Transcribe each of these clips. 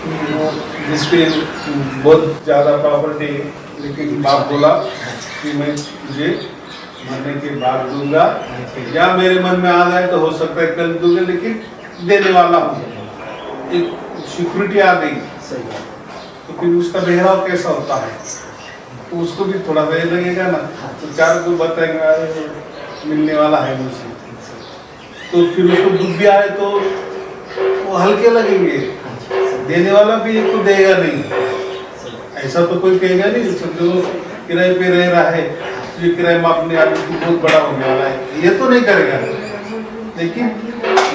जिसपे बहुत ज़्यादा प्रॉपर्टी है, लेकिन बाप बोला कि मैं तुझे मरने के बाद दूंगा, या मेरे मन में आ जाए तो हो सकता है कल दूंगा, लेकिन देने वाला हूँ। एक सिक्योरिटी आ गई, तो फिर उसका बहराव कैसा होता है, तो उसको भी थोड़ा सा लगेगा ना, तो चार को बताएगा मिलने वाला है मुझे, तो फिर उसको दुख भी आए तो वो हल्के लगेंगे। देने वाला भी एक तो देगा नहीं, ऐसा तो कोई कहेगा नहीं, जो किराए पे रह रहा है तो ये किराए मापने वाले बहुत बड़ा होने वाला है, ये तो नहीं करेगा। लेकिन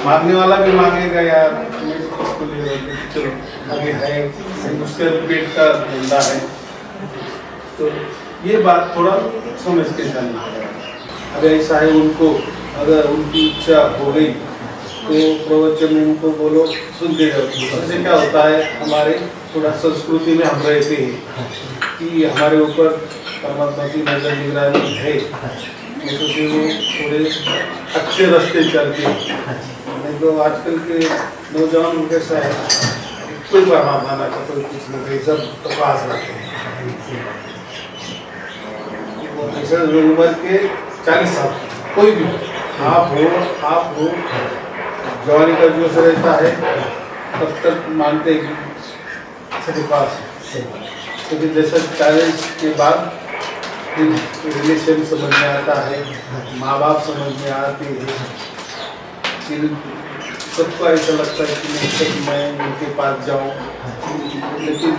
मांगने वाला भी मांगेगा, यार इसको ले लो, चलो आगे है, उसके पेट का धंधा है, तो ये बात थोड़ा समझ के चलना है। अगर ऐसा है, उनको अगर उनकी इच्छा हो गई तो प्रवचन में उनको बोलो, सुन देगा। उससे क्या होता है, हमारे थोड़ा संस्कृति में हम रहते हैं कि हमारे ऊपर परमात्मा की नजर निगरानी है, तो फिर वो थोड़े अच्छे रास्ते चलते हैं। नहीं तो आजकल के नौजवान कैसा है, कोई परमात्मा ना का कोई कुछ नहीं, सब पास रहते हैं। ऐसा उम्र के 40 साल कोई भी आप हो जवानी का जोश रहता है, तब तक मानते हैं कि सबके पास है। क्योंकि जैसा 40 के बाद रिलेशन समझ में आता है, माँ बाप समझ में आते हैं, फिर सबको ऐसा लगता है कि मैं उनके पास जाऊँ, लेकिन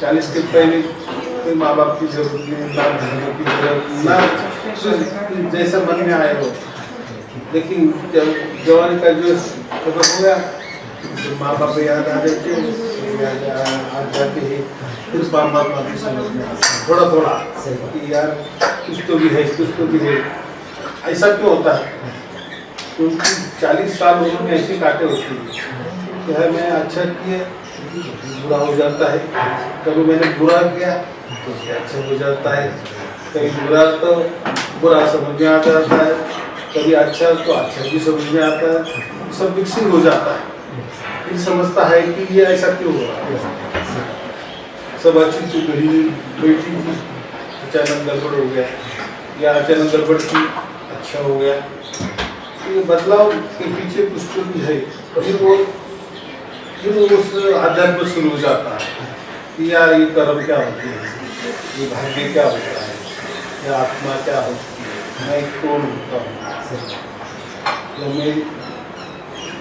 40 के पहले कोई माँ बाप की जरूरत नहीं, ना धर्म की जरूरत ना, जैसा मन में आए हो। लेकिन जब जवानी का जो खत्म हो गया, फिर माँ बाप याद आ जाते हैं, आ जाते हैं, फिर परमात्मा की समझ में आता है थोड़ा थोड़ा कि यार कुछ तो भी है, कुछ तो भी है। ऐसा क्यों होता है, क्योंकि 40 साल उन्होंने ऐसे काटे होते हैं कि है मैं अच्छा किया बुरा हो जाता है, कभी मैंने बुरा किया तो अच्छा हो जाता है, कभी बुरा तो बुरा समझ में आ जाता है, कभी अच्छा तो अच्छा भी समझ में आता है, सब मिक्सिंग हो जाता है। फिर समझता है कि ये ऐसा क्यों हो रहा है, सब अच्छी सी घड़ी बैठी थी, अचानक गड़बड़ हो गया, या अचानक गड़बड़ की अच्छा हो गया। ये बदलाव के पीछे कुछ तो भी है, फिर उस आध्यात्म शुरू हो जाता है कि यार ये कर्म क्या होते हैं, ये भाग्य क्या होता है, या आत्मा क्या होती है, मैं कौन होता हूँ।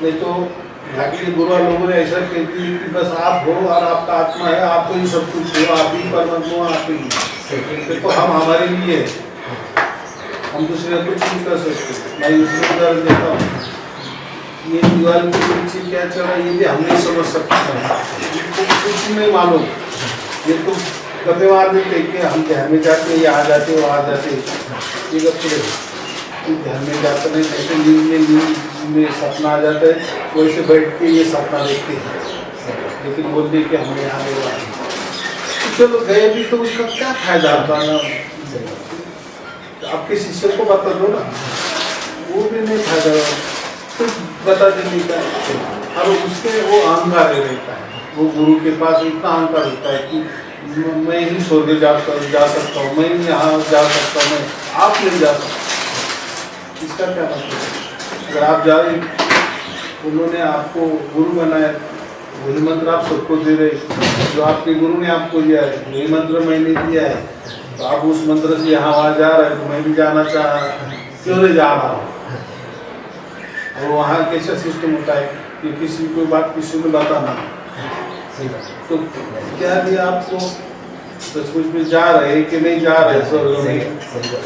नहीं तो भाग्य गुरु लोगों ने ऐसा कहती है कि बस आप हो और आपका आत्मा है, आपको ही सब कुछ हो, आप ही परमात्मा, आप ही। देखो हम हमारे लिए हम दूसरे कुछ नहीं कर सकते। मैं इसको उदाहरण देता हूँ, ये दीवार के पीछे क्या चल रहा है ये भी हम नहीं समझ सकते, कुछ नहीं मालूम। ये तो गप्पे मार देते कि हम ध्यान में जाते ये आ जाते वो आ जाते, ये गप्पे ध्यान में जाते नहीं, जैसे नींद में सपना आ जाता है वैसे बैठ के ये सपना देखते हैं, लेकिन बोलते कि हमें यहाँ ले रहा है, चलो गए भी तो उसका क्या फायदा होता है ना, आपके शिष्य को बता दो ना, वो भी नहीं फायदा, कुछ बता देने का। और उसके वो अहंकार रहता है, वो गुरु के पास इतना अहंकार होता है कि मैं ही स्वर्ग जा सकता हूँ, मैं ही यहाँ जा सकता हूँ, मैं आप नहीं जा सकते। इसका क्या मतलब है, अगर आप जा रहे, उन्होंने आपको गुरु बनाया, वही मंत्र आप सबको दे रहे, जो आपके गुरु ने आपको दिया है वही मंत्र मैंने दिया है, तो आप उस मंत्र से यहाँ वहाँ जा रहे हैं, तो मैं भी जाना चाह रहा, क्यों नहीं जा रहा हूँ। और वहाँ कैसा सिस्टम होता है कि किसी को बात किसी को बताना, तो क्या दिया आपको, सचमुच में जा रहे कि नहीं जा रहे स्वर्ग में,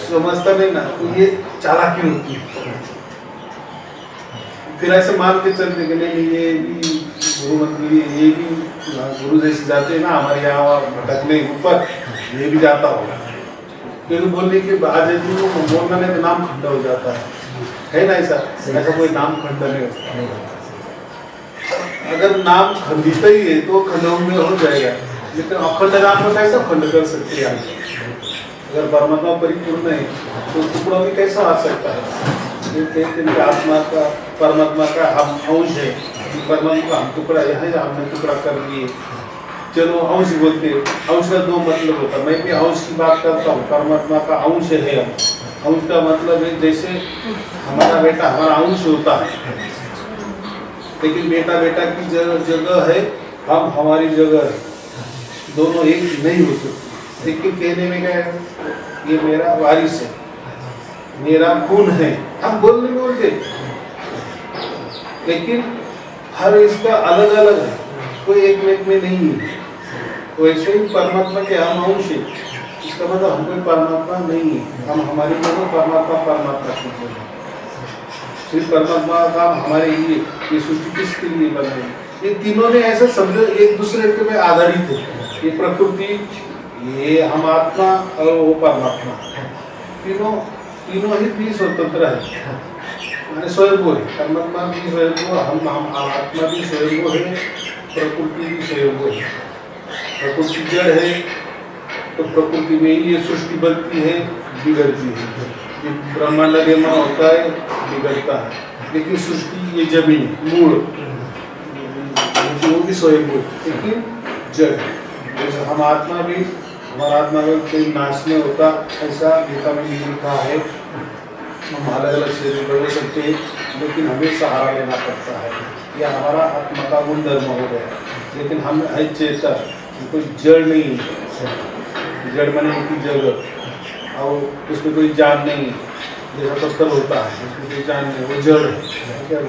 समझता नहीं ना, तो ये चालाकी होती है। फिर ऐसे मान के चलते कि नहीं ये भी गुरु मंत्र, ये भी गुरु जैसे जाते हैं ना हमारे यहाँ भटकने ऊपर, ये भी जाता होगा, क्योंकि बोलने के बाद बोलना नहीं तो नाम खंडा हो जाता है ना, ऐसा कोई नाम खंडा नहीं होता। अगर नाम खंडित ही है तो खंडों में हो जाएगा, लेकिन अखंड नाम में कैसा खंड कर सकते हैं। अगर परमात्मा परिपूर्ण है तो टुकड़ा भी कैसा आ सकता है। लेकिन आत्मा का परमात्मा का हम अंश है, परमात्मा का हम टुकड़ा है, हमने टुकड़ा कर दिए। चलो अंश बोलते, अंश का दो मतलब होता है, मैं भी अंश की बात करता हूँ, परमात्मा का अंश है हम। अंश का मतलब है जैसे हमारा बेटा हमारा अंश होता है, लेकिन बेटा बेटा की जगह है, हम हमारी जगह है, दोनों एक नहीं हो सकते। लेकिन कहने में क्या है, ये मेरा वारिस है, मेरा खून है, हम बोलते, लेकिन हर इसका अलग अलग है, कोई एक में नहीं है। वैसे ही परमात्मा के हम अंश है, इसका मतलब हम कोई परमात्मा नहीं है, हम हमारी जगह, परमात्मा की जगह। सिर्फ परमात्मा का हमारे लिए, ये सृष्टि किसके लिए बनाई, ये तीनों ने ऐसा समझो एक दूसरे के में आधारित है। ये प्रकृति, ये हम आत्मा और वो परमात्मा, तीनों ही भी स्वतंत्र है, माने स्वयं है। परमात्मा भी स्वयं, हम आत्मा भी स्वयं है, प्रकृति भी स्वयं है। प्रकृति जड़ है, तो प्रकृति में ही ये सृष्टि बनती है, बिगड़ती है, ये ब्रह्मांड निर्माण होता है, बिगड़ता है। लेकिन सृष्टि ये जमीन मूल, वो भी स्वयं है, लेकिन जड़ है। जैसे हम आत्मा भी, हमारा आत्मा का कोई नाश नहीं होता, ऐसा गीता में लिखा है। हम अलग अलग शरीर बदल सकते हैं, लेकिन हमें सहारा लेना पड़ता है, यह हमारा आत्मा का गुणधर्म हो गया। लेकिन हम है चेतन, कोई जड़ नहीं है, जड़ बने की जगह, और उसमें कोई जान नहीं, जैसा पत्थर होता है उसमें कोई जान नहीं, वो जड़ है। क्या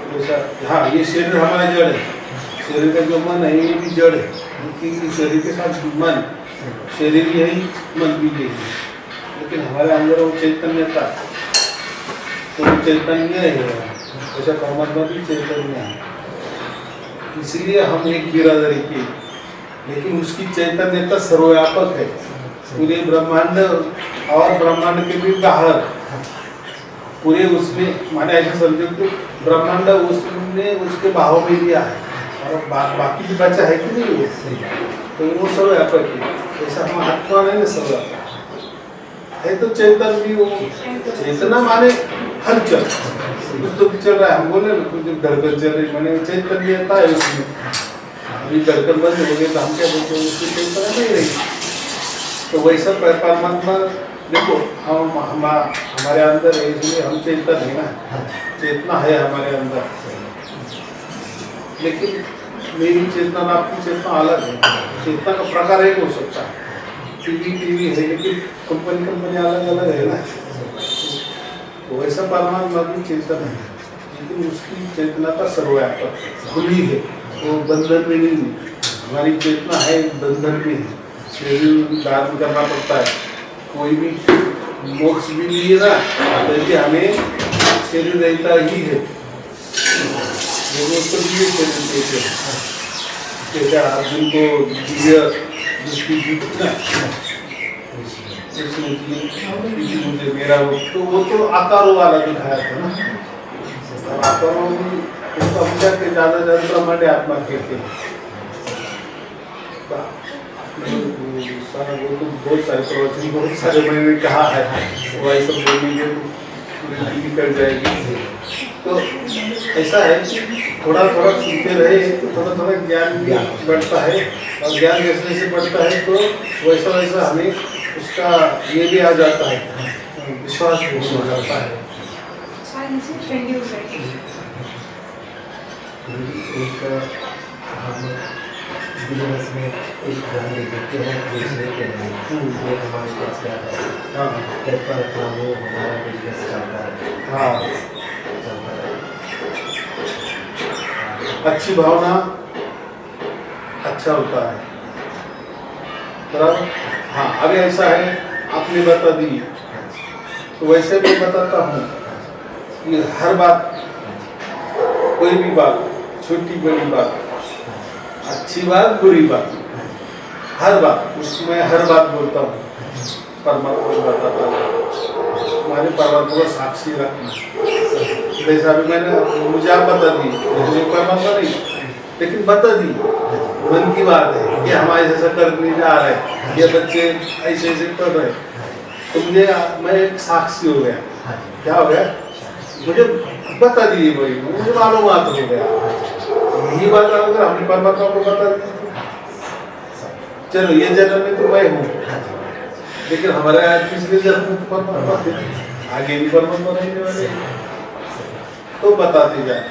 जैसा, हाँ ये शरीर हमारा जड़ है, शरीर का जो मन है ये भी जड़ है, क्योंकि शरीर के साथ मन, शरीर यही, मन भी यही, लेकिन हमारे अंदर वो चैतन्य था, तो वो चैतन्य है, ऐसा परमात्मा भी चैतन्य है। इसलिए हम एक बिरादरी की, लेकिन उसकी चैतन्यता सर्वव्यापक है, पूरे ब्रह्मांड और ब्रह्मांड के भी बाहर, पूरे उसमें, माने ऐसा समझो कि ब्रह्मांड उसने उसके भाव में लिया है, और बाकी भी बचा है कि नहीं वो, तो वो सर्वव्यापक है। ऐसा हम आत्मा नहीं, सर्वव्यापक है, तो चेतन भी, वो चेतना माने हलचल, कुछ तो भी चल रहा है, हम बोले ना कुछ धड़कन चल रही, माने चैतन्यता है उसमें। अभी धड़कन बंद हो गई तो हम क्या बोलते हैं, उसकी चेतना नहीं रही। तो वैसा परमात्मा देखो, हम हमारे अंदर है, इसलिए हम चेतन है ना, चेतना है हमारे अंदर, लेकिन मेरी चेतना आपकी चेतना अलग है, चेतना का प्रकार एक हो सकता है, टीवी है, लेकिन कंपनी अलग अलग है ना। तो वैसा परमात्मा की चेतन है, लेकिन उसकी चेतना का सर्वव्यापक खुली है, वो बंधन में नहीं है। हमारी चेतना है बंधन में है, शरीर धारण करना पड़ता है, कोई भी मोक्ष भी लिए ना, तो हमें शरीर रहता ही है, उसको दिव्य शरीर देते हैं, जैसे अर्जुन को दिव्य दृष्टि दी ना, मुझे मेरा वो तो आकारों वाला दिखाया था ना, आकारों में उसका पूजा के ज़्यादा ब्रह्मांड आत्मा कहते हैं। वो तो बहुत सारे प्रवचन, बहुत सारे मैंने कहा है, वही सब बोलेंगे पूरी निकल जाएगी। तो ऐसा है कि थोड़ा थोड़ा सुनते रहे तो थोड़ा थोड़ा ज्ञान भी बढ़ता है, और ज्ञान जैसे जैसे बढ़ता है तो वैसा वैसा हमें उसका ये भी आ जाता है, विश्वास भी हो जाता है। बिजनेस में एक गाड़ी देखते हैं, बेच लेते हैं, ये हमारे पास क्या है, पेपर का वो हमारा बिजनेस चलता है, चलता है। अच्छी भावना अच्छा होता है, बराबर। हाँ, अभी ऐसा है, आपने बता दी, तो वैसे मैं बताता हूँ कि हर बात, कोई भी बात, छोटी बड़ी बात, अच्छी बात बुरी बात, हर बात, उसमें हर बात बोलता हूँ, परमात्मा को बताता हूँ, हमारे परमात्मा को साक्षी रखना। जैसा भी मैंने, मुझे आप बता दी, मुझे परमात्मा नहीं, लेकिन बता दी, मन की बात है कि हमारे ऐसा करने जा रहे हैं, ये बच्चे ऐसे ऐसे कर रहे हैं, तो मुझे, मैं एक साक्षी हो गया। क्या हो गया? मुझे बता दिए भाई, मुझे मालूमात हो गया। यही बात अगर हमने परमात्मा को बता दी, चलो ये जन्म में तो मैं हूँ, लेकिन हमारे आज पिछले जन्म में तो परमात्मा थे, आगे भी परमात्मा रहने वाले, तो बताते जाए।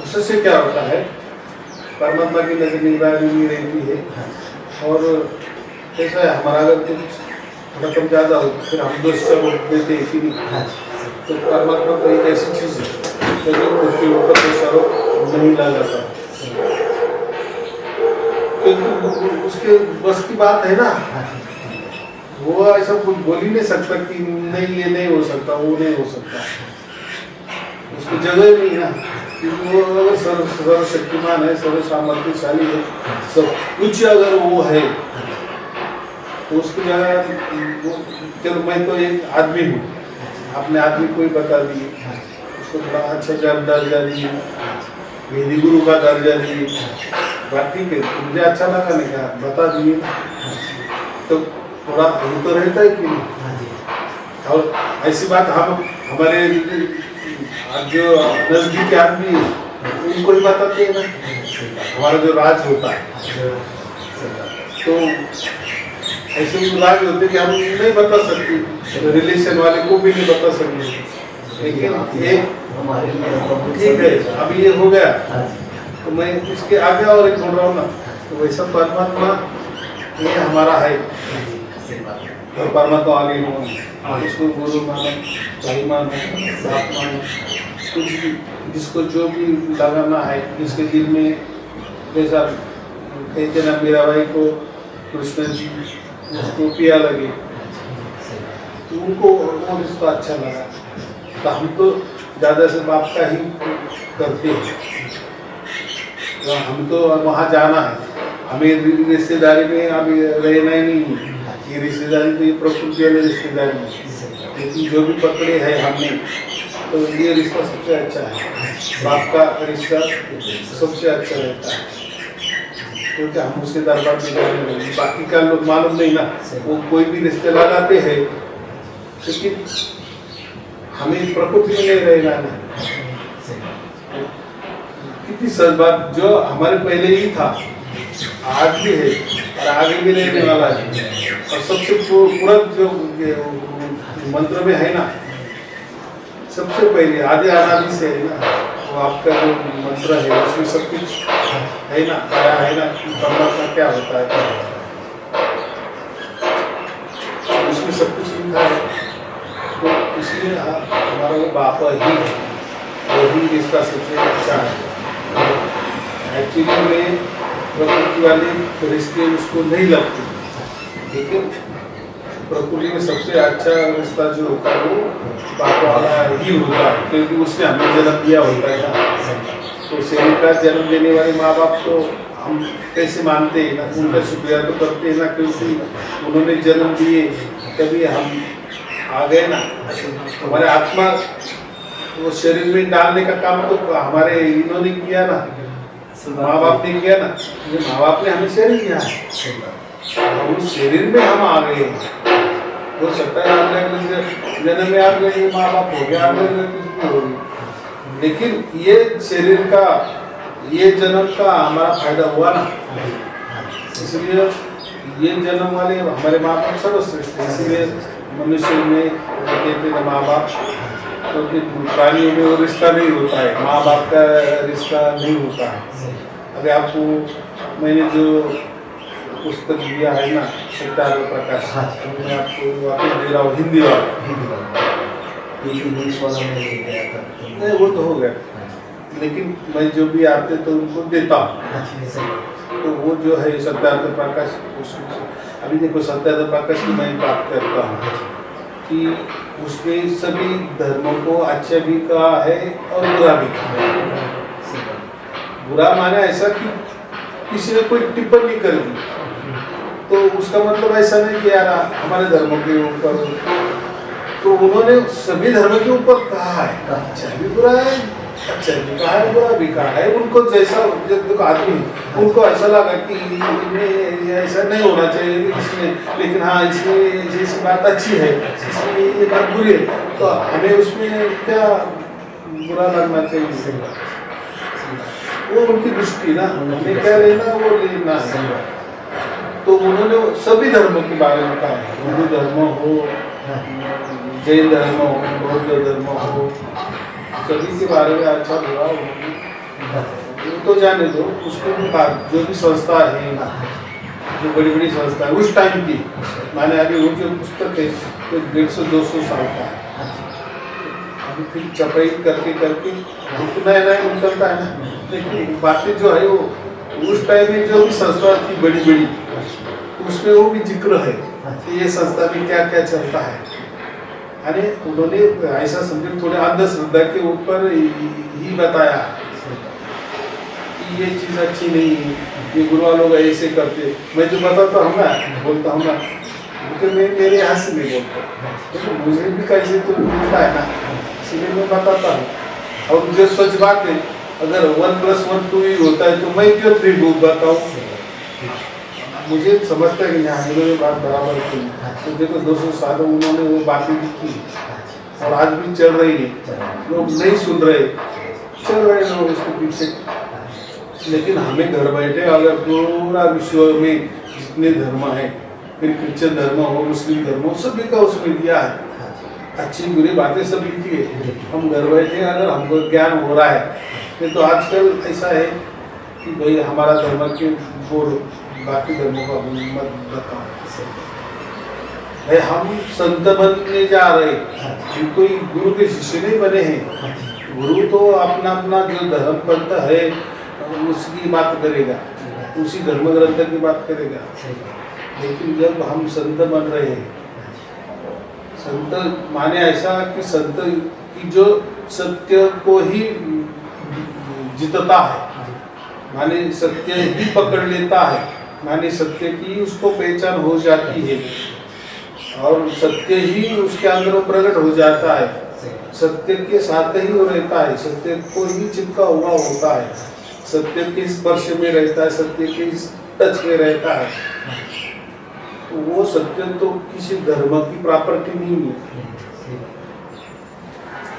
उससे क्या होता है, परमात्मा की नजर निगरानी भी रहती है। और ऐसा है, हमारा अगर कुछ रकम ज़्यादा हो फिर हम दोस्त देते हैं कि नहीं, तो परमात्मा तो एक ऐसी चीज़ है जो उसके ऊपर तो सरों नहीं ला जाता, क्योंकि उसके बस की बात है ना। वो ऐसा कुछ बोल ही नहीं सकता कि नहीं ये नहीं हो सकता, वो नहीं हो सकता, उसकी जगह ही नहीं ना। क्योंकि वो अगर सर्वशक्तिमान है, सर्व सामर्थ्यशाली है, सब कुछ अगर वो है, तो उसकी जगह चलो मैं तो एक आदमी हूँ, अपने आदमी को ही बता दिए, उसको थोड़ा अच्छा दर्जा दिए, वेदी गुरु का दर्जा दिए, बात ठीक है, तो मुझे अच्छा लगा नहीं कहा, बता दिए, तो थोड़ा ये तो रहता है कि नहीं। और ऐसी बात हम हमारे जो नजदीकी आदमी उनको ही बताते हैं ना, हमारा जो राज होता है, तो ऐसे भी राज होते कि हम नहीं बता सकते, रिलेशन वाले को भी नहीं बता सकते, लेकिन ये ठीक है अभी ये हो गया, तो मैं इसके आगे और एक बोल रहा हूँ ना, तो वैसा परमात्मा ये हमारा है, और परमात्मा आगे हो, इसको गुरु मानो, भाई मानो, बाप मानो, कुछ भी जिसको जो भी लगाना है, जिसके दिल में, जैसा कहते ना मेरा भाई को कृष्ण जी उसको पिया लगे, तो उनको वो रिश्ता अच्छा लगा, तो हम तो ज़्यादा से बाप का ही करते हैं, तो हम तो वहाँ जाना है, हमें रिश्तेदारी में अभी रहना ही नहीं है, ये रिश्तेदारी तो ये प्रकृति वाली रिश्तेदारी है, लेकिन जो भी पकड़े है हमने, तो ये रिश्ता सबसे अच्छा है, बाप का रिश्ता सबसे अच्छा रहता है, क्योंकि हम उसके दरबार में जाने लगे, बाकी का लोग मालूम नहीं ना, वो कोई भी रिश्ते लगाते हैं, लेकिन हमें प्रकृति में नहीं रहना है। कितनी सच बात, जो हमारे पहले ही था, आज भी है और आगे भी रहने वाला है, और सबसे पूरा जो मंत्र में है ना, सबसे पहले आदि अनादि से है ना, वो आपका जो मंत्र है उसमें सब कुछ है ना, आया है ना कि परमात्मा क्या होता है, उसमें सब कुछ लिखा है, तो इसलिए हमारा वो बाप ही है, वही रिश्ता सबसे अच्छा है। एक्चुअली में प्रकृति वाले रिश्ते उसको नहीं लगते, लेकिन प्रकृति में सबसे अच्छा रिश्ता जो होता है वो बाप वाला ही होता है, क्योंकि उसने हमें जन्म दिया होता है ना, तो शरीर का जन्म देने वाले माँ बाप को हम कैसे मानते हैं ना, उनका शुक्रिया तो करते हैं ना, क्योंकि उन्होंने जन्म दिए तभी हम आ गए ना, हमारे आत्मा वो शरीर में डालने का काम तो हमारे इन्होंने किया ना, माँ बाप ने किया ना, माँ बाप ने हमें शरीर दिया है, उस शरीर में हम आ गए, हो सकता है आपने जन्म में आप गए माँ बाप हो गया, आपने कुछ भी हो गई, लेकिन ये शरीर का ये जन्म का हमारा फायदा हुआ ना, इसलिए ये जन्म वाले हमारे माँ बाप सर्वश्रेष्ठ है। इसलिए मनुष्य में कहते हैं माँ बाप, क्योंकि प्राणियों में वो रिश्ता नहीं होता है, माँ बाप का रिश्ता नहीं होता है। अभी आपको मैंने जो पुस्तक दिया है ना सिद्धार्थ प्रकाश, मैं आपको वापस दे रहा हूँ, हिंदी वाला, इंग्लिश वाला में नहीं गया था, नहीं वो तो हो गया, लेकिन मैं जो भी आते तो उनको देता हूँ, तो वो जो है सत्यार्थ प्रकाश, अभी देखो सत्यार्थ प्रकाश की मैं बात करता हूँ कि उसमें सभी धर्मों को अच्छा भी कहा है और बुरा भी कहा है। बुरा माना ऐसा कि किसी ने कोई टिप्पणी कर दी, तो उसका मतलब ऐसा नहीं कि यार हमारे धर्मों के ऊपर, तो उन्होंने सभी धर्म के ऊपर कहा है, अच्छा भी बुरा है, अच्छा भी कहा है, बुरा भी कहा है, उनको जैसा जो आदमी उनको ऐसा लगा कि इनमें ऐसा नहीं होना चाहिए इसमें, लेकिन हाँ इसमें जैसी बात अच्छी है, इसमें ये बात बुरी है, तो हमें उसमें क्या बुरा लगना चाहिए। सही बात, सही बात, वो उनकी दृष्टि ना, उनकी हमें क्या लेना वो लेना है। सही बात। तो उन्होंने सभी धर्मों के बारे में कहा है, हिंदू धर्म हो, हाँ, जैन धर्म हो, बौद्ध धर्म हो, सभी के बारे में अच्छा बुरा हाँ, वो तो जाने दो। उसके भी बाद जो भी संस्था है, हाँ, जो बड़ी बड़ी संस्था है उस टाइम की, माने अभी वो जो पुस्तक है तो 150-200 साल का है, हाँ, अभी फिर छपाई करके करके नया नया निकलता है ना। लेकिन बातें जो है वो उस टाइम में जो भी संस्था थी बड़ी बड़ी, उसमें वो भी जिक्र है कि ये संस्था में क्या क्या चलता है। अरे उन्होंने ऐसा समझे थोड़े अंधश्रद्धा के ऊपर ही बताया कि ये चीज़ अच्छी नहीं है, ये गुरुआ लोग ऐसे करते। मैं जो बताता हूँ ना, बोलता हूँ ना, क्योंकि मैं मेरे यहाँ से नहीं बोलता, तो मुझे भी कैसे तो मिलता है ना, इसलिए मैं बताता हूँ। और मुझे सच बात है, अगर 1+1 2 ही होता है तो मैं क्यों 3 बताऊँ। मुझे समझता है कि यहाँ मेरे बात बराबर की, तो देखो 200 सालों उन्होंने वो बातें भी की और आज भी चल रही है। लोग नहीं सुन रहे, चल रहे लोग उसके पीछे। लेकिन हमें घर बैठे अगर पूरा विश्व में जितने धर्म है, फिर क्रिश्चियन धर्म हो, मुस्लिम धर्म हो, सभी का उसमें दिया है, अच्छी बुरी बातें सब लिखी है। हम घर बैठे अगर हमको ज्ञान हो रहा है, नहीं तो आजकल ऐसा है कि भाई हमारा धर्म के बोलो, बाकी धर्मों का मत बताओ। भाई हम संत बनने जा रहे, हम कोई गुरु के शिष्य नहीं बने हैं। गुरु तो अपना अपना जो धर्म पंथ है उसकी बात करेगा, उसी धर्म ग्रंथ की बात करेगा। लेकिन जब हम संत बन रहे हैं, संत माने ऐसा कि संत की जो सत्य को ही जीतता है, माने सत्य ही पकड़ लेता है, माने सत्य की उसको पहचान हो जाती है और सत्य ही उसके अंदर प्रकट हो जाता है, सत्य के साथ ही वो रहता है, सत्य को ही चिपका हुआ होता है, सत्य के स्पर्श में रहता है, सत्य के टच में रहता है। तो वो सत्य तो किसी धर्म की प्रॉपर्टी नहीं है।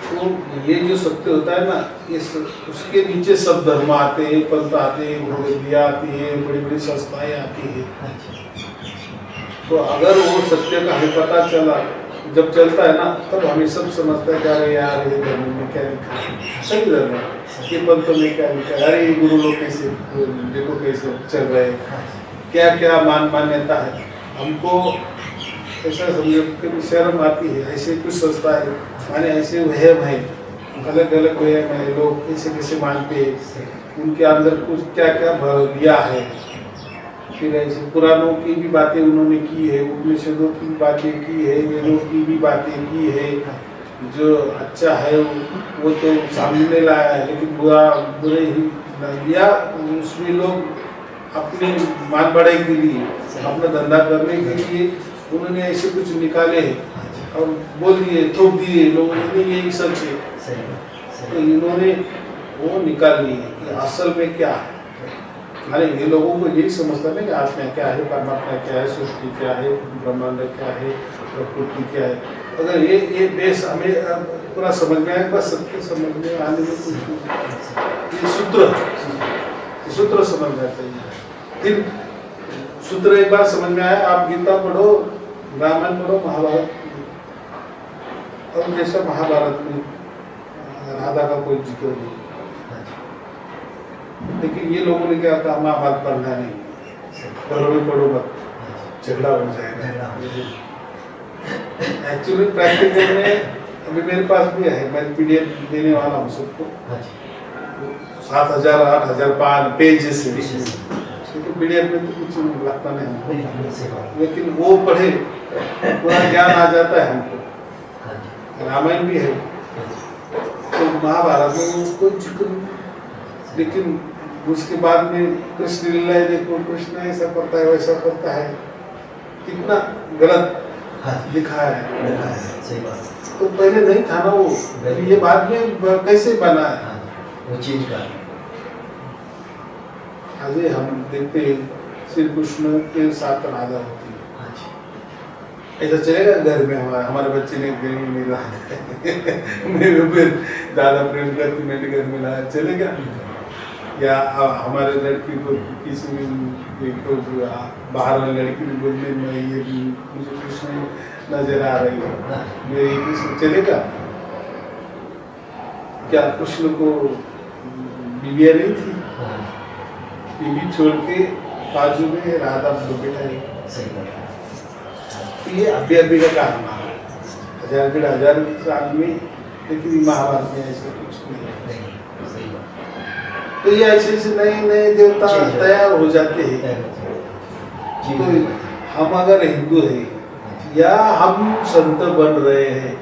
तो ये जो सत्य होता है ना, ये उसके नीचे सब धर्म आते हैं, पंथ आते हैं, भगवदिया आती है, बड़ी बड़ी संस्थाएं आती है। तो अगर वो सत्य का हमें पता चला, जब चलता है ना, तब हमें सब समझता है कि यार ये धर्म में क्या लिखा है, सही धर्म है, ये पंथ में क्या लिखा है, अरे ये गुरु लोग कैसे देखो कैसे चल रहे हैं, क्या क्या मान्यता है। हमको ऐसा समझो कि शर्म आती है, ऐसे कुछ संस्था है, माने ऐसे वहम है, अलग अलग वहम है, लोग ऐसे कैसे मानते हैं, उनके अंदर कुछ क्या क्या भर दिया है। फिर ऐसे पुराणों की भी बातें उन्होंने की है, उपनिषदों की भी बातें की है, वेदों की भी बातें की है। जो अच्छा है वो तो सामने लाया है, लेकिन बुरे ही दिया। उसमें लोग अपने मान बढ़ाई के लिए, अपना धंधा करने के लिए उन्होंने ऐसे कुछ निकाले हैं और बोल दिए, थोप दिए लोगों ने, यही सच है। तो इन्होंने वो निकाल लिए कि असल में क्या है। अरे ये लोगों को यही समझता है कि आत्मा क्या है, परमात्मा क्या है, सृष्टि क्या है, ब्रह्मांड क्या है, प्रकृति क्या है। अगर ये बेस हमें पूरा समझ में आए, बस सबके समझ में आने में कुछ ये सूत्र समझ में आता है। फिर सूत्र एक बार समझ में आया, आप गीता पढ़ो, रामायण पढ़ो, महाभारत, और जैसा महाभारत में राधा का कोई जिक्र नहीं, लेकिन ये लोगों ने क्या कहा, महाभारत पढ़ना नहीं, घरों में पढ़ो मत, झगड़ा हो जाएगा। एक्चुअली प्रैक्टिकल में अभी मेरे पास भी है, मैं PDF देने वाला हूँ सबको, 7,000 8,000 पेजेस है, क्योंकि PDF में तो कुछ लगता नहीं हमको, लेकिन वो पढ़े पूरा ज्ञान आ जाता है हमको। रामायण भी है, तो महाभारत में उसको जिक्र, लेकिन उसके बाद में कृष्ण लीला देखो, कृष्ण ऐसा करता है वैसा करता है, कितना गलत दिखा है। सही बात। तो पहले नहीं था ना वो, ये बाद में कैसे बना है वो चीज का। आज हम देखते हैं श्री कृष्ण के साथ राधा होती है, ऐसा चलेगा घर में हमारे बच्चे ने घर में नहीं रहा मेरे फिर ज़्यादा प्रेम करती मेरे घर में लाया चलेगा? या हमारे लड़की को किसी में को बाहर वाली लड़की ने बोलने में ये मुझे कुछ नहीं नजर आ रही है मेरी कुछ चलेगा क्या? कुछ लोग को बीवियाँ नहीं थी, बीवी छोड़ के बाजू में राधा बेटा है। सही बात है। तो ये अभी का काम है, हजार साल में, लेकिन महाभारत में ऐसा कुछ नहीं है। सही बात। तो ये ऐसे नए देवता तैयार हो जाते हैं। तो हम अगर हिंदू हैं या हम संत बन रहे हैं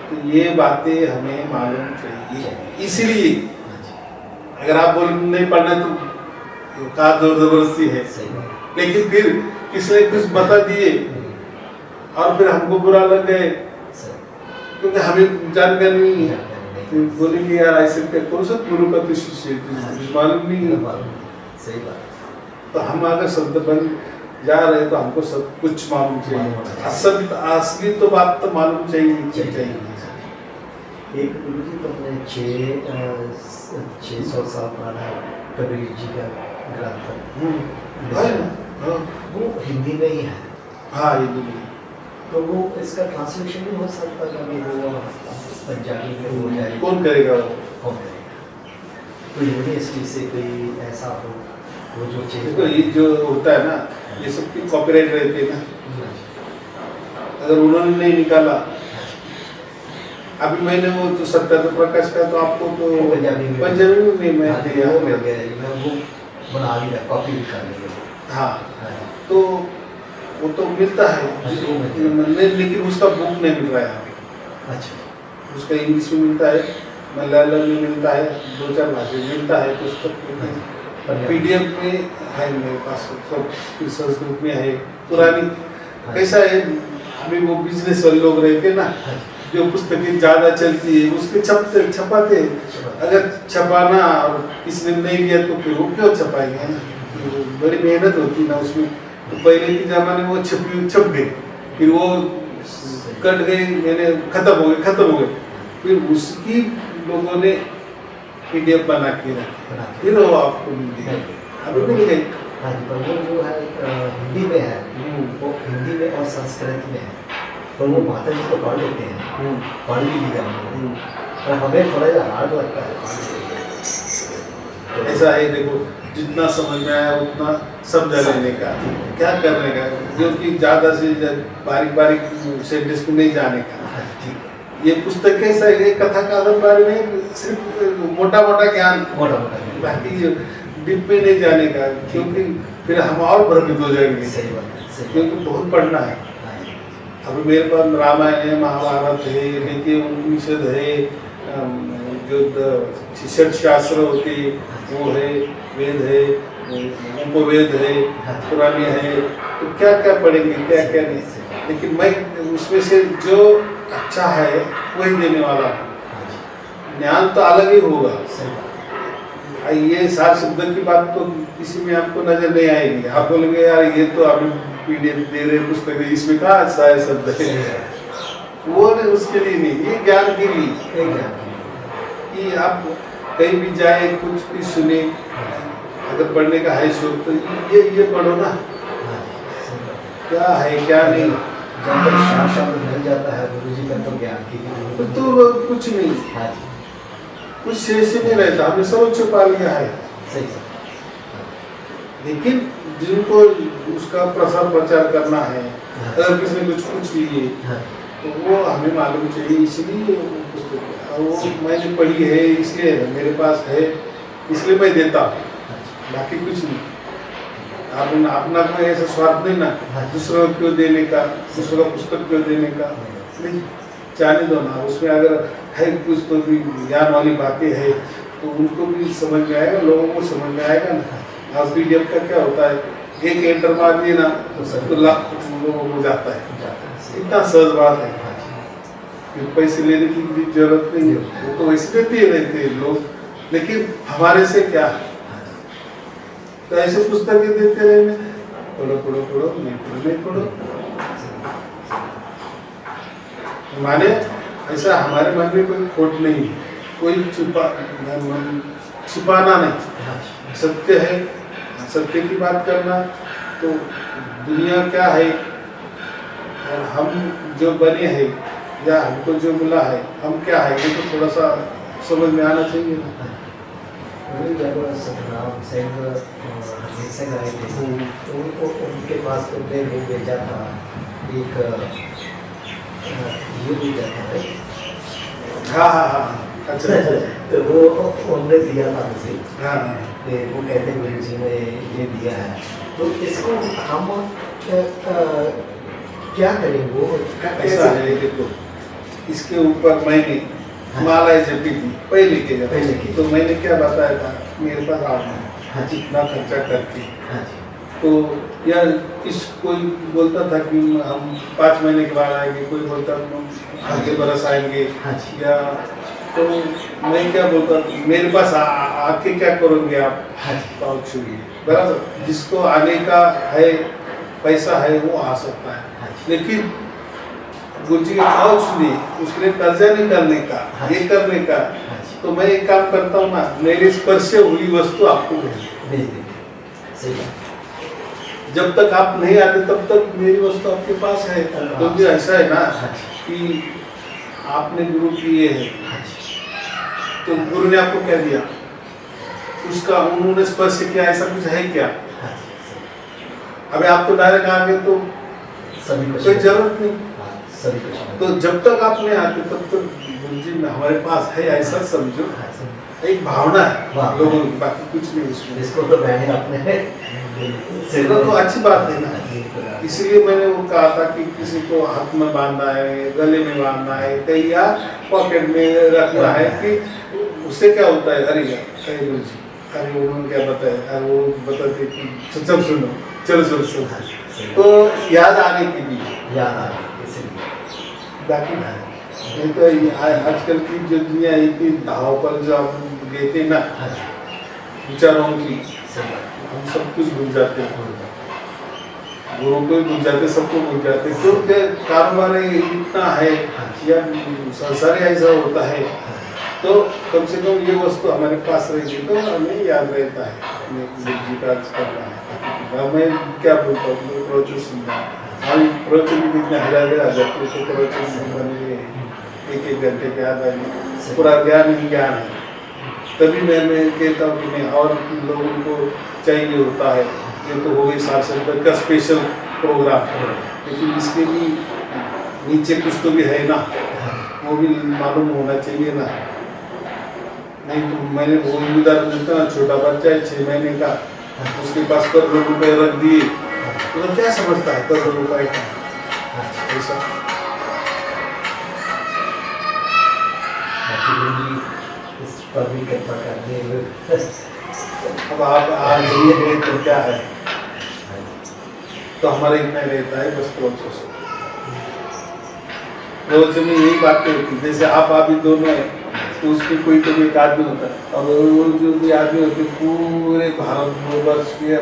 तो ये बातें हमें मालूम चाहिए। इसलिए अगर आप बोल नहीं पढ़ना तो का जबरदस्ती है, लेकिन फिर किसने कुछ बता दिए और फिर हमको बुरा लग गए क्योंकि हमें जानकारी नहीं है, तो बोलेंगे यार ऐसे क्या कौन सा गुरु का शिष्य मालूम नहीं है। सही बात। तो हम अगर संत बन जा रहे तो हमको सब कुछ मालूम चाहिए, असली तो बात तो मालूम चाहिए। एक गुरुजी तो अपने 600 साल पुराना कबीर जी का ग्रंथ वो हिंदी में ही है। हाँ हिंदी में। तो वो इसका ट्रांसलेशन नहीं हो सकता कभी वो पंजाबी में हो जाए? कौन करेगा वो? कौन करेगा? तो यूनिवर्सिटी से कोई ऐसा हो वो जो चीज़ तो ये जो होता है ना ये सबकी कॉपीराइट रहती है ना, अगर उन्होंने नहीं निकाला। अभी मैंने वो जो सत्याग्रह प्रकाश का तो आपको तो पंजाबी में मैं दिया मिल गया, मैं वो बना लिया, कॉपी भी कर लिया। हाँ तो वो तो मिलता है लेकिन उसका बुक नहीं मिल रहा है। अच्छा। उसका इंग्लिश में मिलता है, मलयालम में मिलता है, 2-4 भाषा में मिलता है पुस्तक। PDF में है मेरे पास, सब संस्कृत में है पुरानी। कैसा है अभी वो बिजनेस वाले लोग रहते हैं ना जो पुस्तकें ज़्यादा चलती है उसके छपाते हैं। अगर छपाना और किसने नहीं लिया तो फिर वो क्यों छपाएंगे ना, बड़ी मेहनत होती ना उसमें। तो पहले के ज़माने में वो छप गए, फिर वो कट गए, मैंने खत्म हो गए, फिर उसकी लोगों ने PDF बना के रखा, फिर वो आपको मिल गया, अभी मिल गए। हाँ जी, पर वो जो है हिंदी में है, वो हिंदी में और संस्कृत में है, तो वो माता जी को पढ़ लेते हैं, पढ़ भी लिया पर हमें थोड़ा सा हार्ड लगता है। ऐसा है देखो, जितना समझ में आया उतना समझा लेने का, क्या करने का, जो कि ज़्यादा से बारीक सेंटेंस को नहीं जाने का। ये पुस्तक कैसा है, कथा कादम्बरी में सिर्फ मोटा ज्ञान, बाकी डीप में नहीं जाने का, क्योंकि फिर हम और भ्रमित हो जाएंगे। क्योंकि बहुत पढ़ना है। अभी मेरे पास रामायण है, महाभारत है, देखिए उपनिषद है, जो 66 शास्त्र होते वो है, वेद है, उपवेद है, पुरानी है, तो क्या क्या पढ़ेंगे, क्या क्या नहीं। लेकिन मैं उसमें से जो अच्छा है वही देने वाला हूँ। ज्ञान तो अलग ही होगा। ये सार शब्द की बात तो किसी में आपको नजर नहीं आएगी। आप बोलेंगे यार ये तो अभी PDF दे रहे पुस्तक है, इसमें कहाँ अच्छा है शब्द है, वो नहीं, उसके लिए नहीं, ये ज्ञान के लिए कि आप कहीं भी जाए कुछ भी सुने, अगर पढ़ने का है शौक तो ये पढ़ो ना, क्या है क्या नहीं। शब्द मिल जाता है गुरुजी का तो ज्ञान की तो कुछ नहीं, कुछ शेष नहीं रहता, हमने सब छुपा लिया है। सही। लेकिन जिनको उसका प्रसार प्रचार करना है, अगर किसी ने कुछ पूछ लिए तो वो हमें मालूम चाहिए, इसलिए वो मैंने पढ़ी है, इसलिए मेरे पास है, इसलिए मैं देता हूँ, बाकी कुछ नहीं। अपना कोई ऐसा स्वार्थ नहीं ना, दूसरों को क्यों देने का, दूसरों का पुस्तक क्यों देने का, नहीं, जाने दो ना। उसमें अगर है कुछ तो भी ज्ञान वाली बातें है तो उनको भी समझ में आएगा, लोगों को समझ में आएगा ना। आज PDF का क्या होता है, एक एंटर मार दिए ना तो लाख लोगों को जाता है, इतना सहज बात है। फिर पैसे लेने की भी जरूरत नहीं है, वो तो वैसे देते ही रहते हैं लोग, लेकिन हमारे से क्या, तो ऐसे पुस्तकें देते रहने, पढ़ो नहीं पढ़ो। माने ऐसा हमारे मन में कोई खोट नहीं है, कोई छुपाना नहीं, हाँ सत्य है, सत्य की बात करना। तो दुनिया क्या है और हम जो बने हैं या हमको जो मिला है, हम क्या है, ये तो थोड़ा सा समझ में आना चाहिए ना। वही जब सतनाम सिंह हरजीत सिंह आए थे तो उनके पास तुमने वो भेजा था, एक ये भेजा था भाई। हाँ हाँ हाँ, अच्छा तो वो उन्होंने दिया था मुझे, हाँ कि वो कहते गुरु जी ने ये दिया है, तो इसको हम क्या करें? वो ऐसा है, देखो इसके ऊपर मैंने मालाएं जपी थी पहले के जब, पहले की। तो मैंने क्या बताया था, मेरे पास आप हाँ जी, इतना खर्चा करके, हाँ जी, तो या किस कोई बोलता था कि हम 5 महीने के बाद आएंगे, कोई बोलता था हम आगे बरस आएंगे, हाँ जी, या तो मैं क्या बोलता, मेरे पास आके क्या करोगे आप, हाँ जी, पाँव छुइए, बराबर। जिसको आने का है, पैसा है, वो आ सकता है, हाँ जी, लेकिन गुरु जी के पाँव छूने, उसके लिए कर्जा नहीं करने का, हाँ ये करने का। हाँ जी, तो मैं एक काम करता हूँ ना, मेरे स्पर्श से हुई वस्तु आपको भेज, भेज देंगे, सही बात। जब तक आप नहीं आते तब तक मेरी वस्तु आपके पास है। क्योंकि ऐसा है ना हाँ जी, कि आपने गुरु किए है, हाँ जी, तो गुरु ने आपको क्या दिया, उसका उन्होंने स्पर्श किया, ऐसा कुछ है क्या? हाँ जी, अबे आप तो डायरेक्ट आ गए, तो सभी कुछ कोई जरूरत नहीं। हाँ, सभी कुछ तो जब तक आप नहीं आते तब तक गुरु जी में हमारे पास है, ऐसा समझो। हाँ, सही। एक भावना है वाह। लोगों की, बाकी कुछ नहीं उसमें। इसको तो मैंने अपने चलो तो अच्छी बात है ना, इसलिए मैंने वो कहा था कि किसी को हाथ में बांधना है, गले में बांधना है, कहीं या पॉकेट में रखना है, कि उससे क्या होता है, अरे यार अरे गुरु जी, अरे उन्होंने क्या बताया, अरे वो बताते कि सब सुनो, चलो चलो चलो, तो याद आने के लिए, याद आ गई इसलिए। बाकी नहीं तो आजकल की जो दुनिया है, इतनी धाव पर जो आप देते हैं ना हाँ जी, विचारों की, सही बात। हम सब कुछ भूल जाते हैं, गुरु को भूल जाते, सबको भूल जाते। तो क्या कारोबार इतना है या संसार ऐसा होता है, तो कम से कम ये वस्तु हमारे पास रहेगी तो हमें याद रहता है, हमें गुरु जी का अर्ज करना है। मैं क्या बोलता हूँ, प्रवचन सुनना, हम प्रवचन भी कितने हजार जाते तो प्रवचन सुनने 1-1 घंटे के आधा पूरा ज्ञान ही ज्ञान है। तभी मैं कहता हूँ कि नहीं, और लोगों को चाहिए होता है, ये तो हो गई 7 रुपये का स्पेशल प्रोग्राम, लेकिन इसके भी नीचे कुछ तो भी है ना, वो भी मालूम होना चाहिए ना। नहीं तो मैंने वो उदाहरण देता ना, छोटा बच्चा है 6 महीने का, उसके पास करोड़ों रुपए रख दिए, तो क्या समझता है करोड़ों रुपए का, ऐसा। इस पर भी कृपा करते हुए अब आप आज ये गए तो क्या है, तो हमारा इतना रहता है बस प्रोसेस। रोज में यही बातें होती, जैसे आप अभी दोनों हैं, तो उसमें कोई तो एक आदमी होता है, और वो जो भी आदमी होते हैं पूरे भारत वर्ष के,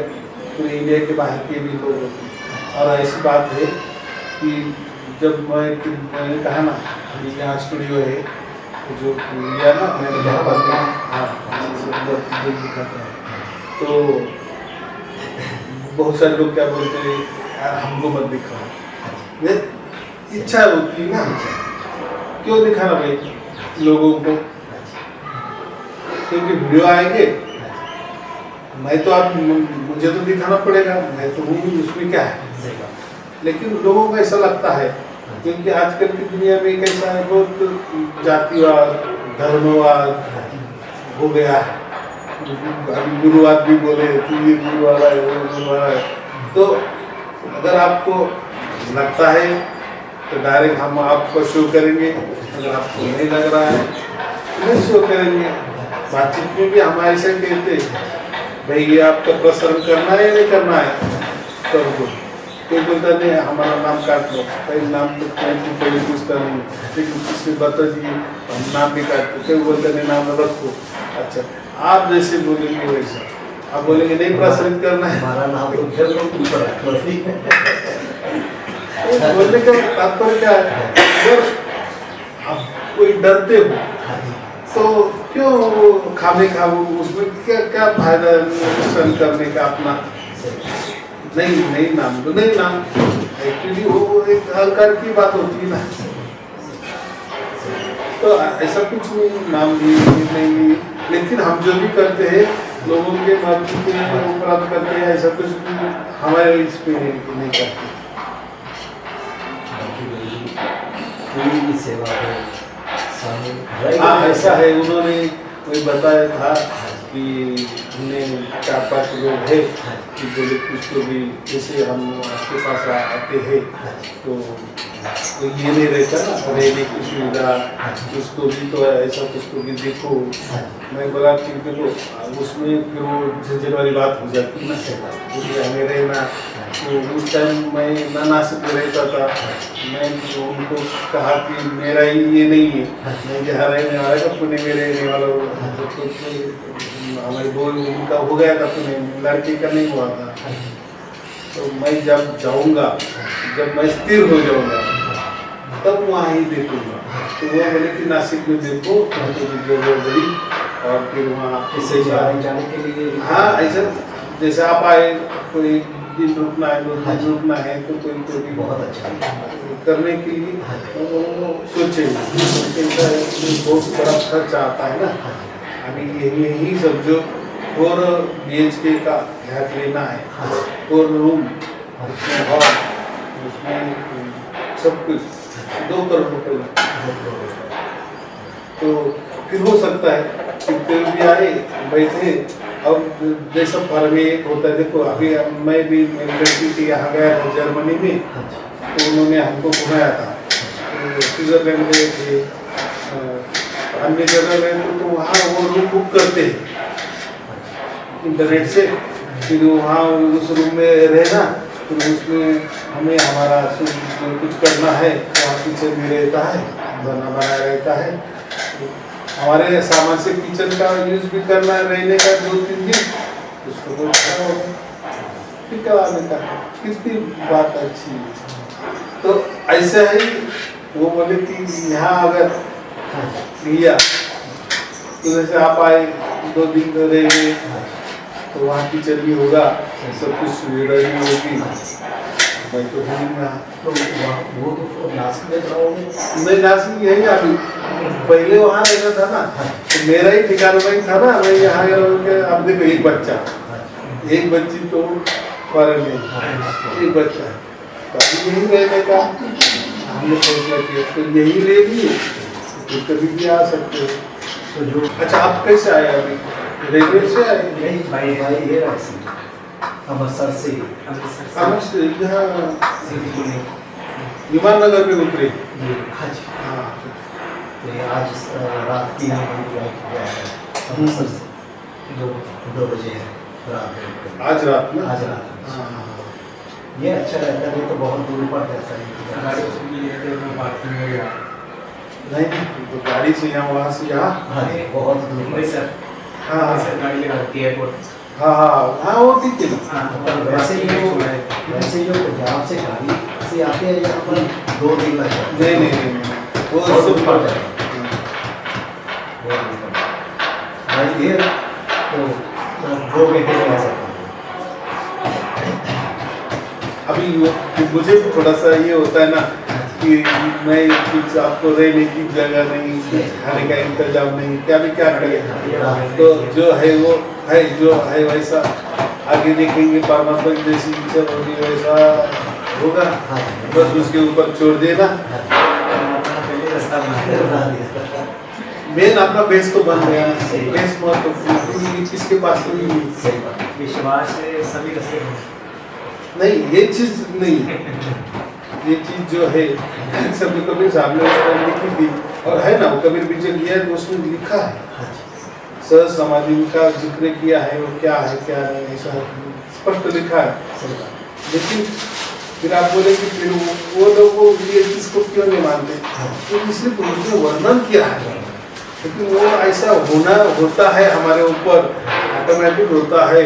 पूरे इंडिया के बाहर के भी लोग होते हैं। और ऐसी बात है कि जब मैंने कहा ना कि यहाँ स्टूडियो है, जो लिया ना मैंने जहाँ पर दिखाता है, तो बहुत सारे लोग क्या बोलते हैं, यार हमको मत दिखाओ। इच्छा होती है ना, क्यों दिखाना भाई लोगों को, क्योंकि वीडियो आएंगे, मैं तो आप मुझे तो दिखाना पड़ेगा, मैं तो हूँ, उसमें क्या है। लेकिन लोगों को ऐसा लगता है, क्योंकि आजकल की दुनिया में कैसा है, बहुत जातिवाद धर्मवाद हो गया है। अभी गुरुवाद भी बोले, तू ये गुरु वाला है, वो गुरु वाला है। तो अगर आपको लगता है तो डायरेक्ट हम आपको शो करेंगे, अगर आपको नहीं लग रहा है तो नहीं शो करेंगे। बातचीत में भी हम ऐसे कहते भाई ये आपका प्रसारण करना है या नहीं करना है, कर दो। कोई बोलता नहीं हमारा नाम काट लो, कई नाम तो कोई पूछता नहीं, लेकिन किसी बता दिए हम नाम भी काटते, कोई बोलता नहीं नाम रखो। अच्छा, आप जैसे बोलेंगे वैसा, आप बोलेंगे नहीं प्रसारित करना है, हमारा नाम तो फिर लोग ऊपर रखो। बोलने का तात्पर्य क्या है, अगर आप कोई डरते हो हाँ जी, तो क्यों खामे खाओ, उसमें क्या क्या फायदा नुकसान करने का अपना। सही, नहीं नाम तो नहीं नाम, एक्चुअली वो एक अहंकार की बात होती है ना। तो ऐसा कुछ नहीं, नाम लिए नहीं, लेकिन हम जो भी करते हैं लोगों के मर्जी के उपरांत करते हैं, ऐसा कुछ भी हमारे इस पे नहीं करते। बाकी कोई भी सेवा हो शामिल हाँ ऐसा है, उन्होंने कोई बताया था कि हमने 4-5 लोग है कि बोले कुछ तो भी जैसे हम आपके पास आते हैं तो ये नहीं रहता ना रहने की सुविधा, उसको भी तो ऐसा कुछ तो भी देखो। मैं बोला कि देखो उसमें फिर वो झंझट वाली बात हो जाती है ना, उसमें हमें रहना। तो उस टाइम मैं ना नासिक में रहता था, मैं उनको कहा कि मेरा ये नहीं है, मैं जहाँ रहने वाला था पुणे में रहने वाला हूँ। हमारी बोल उनका हो गया था पुणे, लड़के का नहीं हुआ था। तो मैं जब जाऊँगा, जब मैं स्थिर हो जाऊँगा तब वहाँ ही देखूँगा। तो वो बोले कि नासिक में देखो जगह बड़ी, और फिर वहाँ इसे जाने के लिए हाँ ऐसा जैसे आप आए कोई दिन रुकना है, 2 दिन रुकना है तो कोई भी बहुत अच्छा करने के लिए सोचे बहुत बड़ा खर्च आता है ना। अभी यही सब जो 4 BHK का फ्लैट लेना है, 4 रूम, उसमें हॉल, उसमें सब कुछ 2 करोड़ रुपये लगता। तो फिर हो सकता है कि कोई भी आए बैठे, अब जैसा फर्म एक होता है। देखो अभी मैं भी मेरी लड़की के यहाँ गया था जर्मनी में, तो उन्होंने हमको घुमाया था। तो स्विट्जरलैंड गए थे, अन्य जगह गए तो वहाँ वो रूम बुक करते हैं इंटरनेट से, फिर वहाँ उस रूम में रहना, फिर उसमें हमें हमारा कुछ करना है, वहाँ पीछे भी रहता है, बना रहता है। हमारे सामान से किचन का यूज भी करना है, रहने का 2-3 दिन, उसको तो अच्छा होगा फिर कराने का। कितनी बात अच्छी है। तो ऐसे ही वो बोले कि यहाँ अगर लिया तो जैसे आप आए 2 दिन रहेंगे तो वहाँ किचन भी होगा, सब कुछ सुविधा भी होगी। मैं तो तो वो तो नासिक में रहोगे? मैं नासिक यही अभी पहले वहाँ रहता था ना, तो मेरा ही ठिकाना वही था ना। मैं यहाँ अब देखो एक बच्चा, एक बच्ची तो फॉरेन में, एक बच्चा, तो अभी यही रहने का हमने फैसला किया, तो यही ले लिए, तो कभी भी आ सकते हो। तो जो अच्छा आप कैसे आए अभी, रेलवे से आए? नहीं भाई ये राशि अमृतसर से यहाँ विमान नगर में उतरे। हाँ जी। हाँ तो ये आज रात की हमारी फ्लाइट गया है अमृतसर से, 2 बजे है रात में। आज रात में? आज रात में। हाँ ये अच्छा रहता है, तो बहुत दूर पड़ जाता है। नहीं तो गाड़ी से यहाँ, वहाँ से यहाँ। हाँ जी, बहुत दूर सर। हाँ गाड़ी लगाती है एयरपोर्ट। हाँ वो ठीक है ना। वैसे जो पंजाब से गाड़ी से आते हैं यहाँ पर 2 दिन लग जाते हैं। नहीं वो बहुत दूर सब पड़ जाता है। बहुत दूर पड़ जाता है। भाई ये तो 2 घंटे में आ जाता है। अभी मुझे भी थोड़ा सा ये होता है ना कि मैं कुछ आपको रहने की जगह नहीं, कुछ खाने का इंतजाम नहीं, क्या करें। तो जो है वो है, जो है वैसा आगे देखेंगे, परमात्मा की जैसी इच्छा होगी वैसा होगा, बस उसके ऊपर छोड़ देना। मेन अपना बेस तो बन गया, बेस मतलब किसके पास विश्वास से सभी रस्ते नहीं, ये चीज नहीं, ये चीज जो है सब कबीर साहब ने लिखी थी, और है ना वो कबीर विजय लिया है तो उसमें लिखा है, सह समाधि का जिक्र किया है, वो क्या है क्या नहीं ऐसा स्पष्ट लिखा है। लेकिन फिर आप बोले कि फिर वो लोग वो ये चीज को क्यों नहीं मानते, तो इसलिए तो उसने वर्णन किया है, लेकिन वो ऐसा होता है हमारे ऊपर ऑटोमेटिक होता है।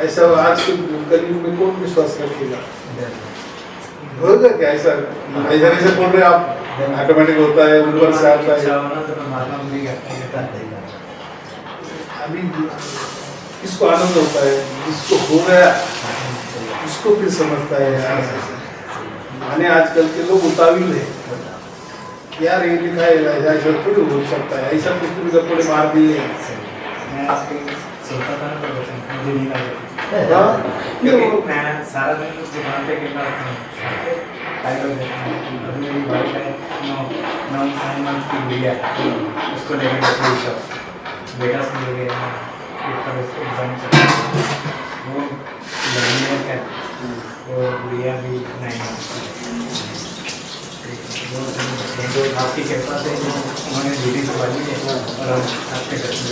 ऐसा आज के कलयुग में कौन विश्वास रखेगा। होगा क्या ऐसा ऐसे बोल रहे आप ऑटोमेटिक होता है ऊपर से आता इच्छा है होना तो परमात्मा को नहीं करता है। अभी किसको आनंद होता है जिसको हो गया उसको फिर समझता है यार माने आजकल के लोग उतावली है यार ये लिखा है ऐसा थोड़ी हो सकता है ऐसा कुछ भी गप्पे मार दिए मैं आपके सोता था ना तो मुझे नींद आ जाती हाँ क्योंकि मैं सारा दिन दुकान पे खेलता रहता हूँ टाइम हो जाता है। अभी मेरी वाइफ है 9 मंथ की गुड़िया उसको लेकर गई थी शॉप बेटा से ले गए हैं पेपर एग्जाम चल रहा है वो लड़ने का और गुड़िया भी 9 मंथ जो आपकी कृपा से उन्होंने ड्यूटी संभाली है और आपके दर्शन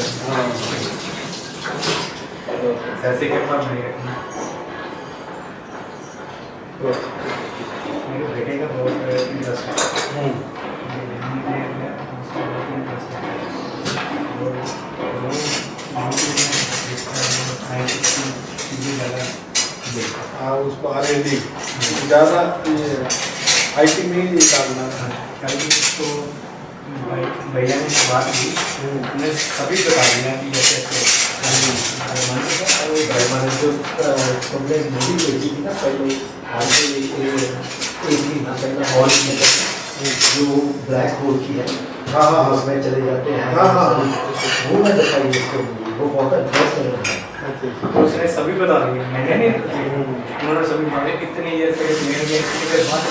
ऐसे कृपा नहीं रखना। मेरे बेटे का बहुत इंटरेस्ट है हाँ उसको R&D ज़्यादा IT में ही निकालना कल उसको भैया ने बात की उन्हें सभी बता दिया कि ऐसे मैंने जो तुमने मूवी देखी थी ना पहले आगे एक ही ना पहले हॉल में जो ब्लैक होल की है हाँ हाँ उसमें चले जाते हैं हाँ, हाँ, वो मैं दिखाई उसको मूवी वो बहुत इंटरेस्टिंग है तो उसने सभी बता दिए मैंने नहीं उन्होंने सभी बता दिया कितनी ईयर से कितने बाद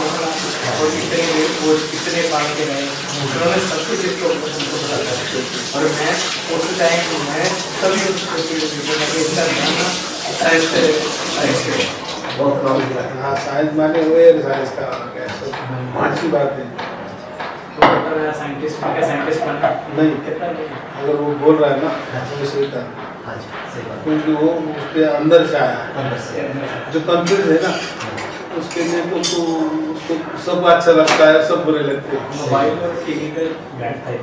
और कितने वो कितने साल के रहे उन्होंने सब कुछ इसको उनको बताया और मैं उस टाइम मैं सभी साइंस बहुत नॉलेज है हाँ साइंस माने वेयर साइंस का अच्छी बात है साइंटिस्ट बनना नहीं कितना नहीं अगर वो बोल रहा है ना तो सही था हाँ जी सही बात क्योंकि वो उसके अंदर से आया अंदर से जो कॉन्फ्लिक्ट है ना उसके लिए तो उसको सब अच्छा लगता है सब बुरे लगते हैं मोबाइल और टीवी का बैट था ये।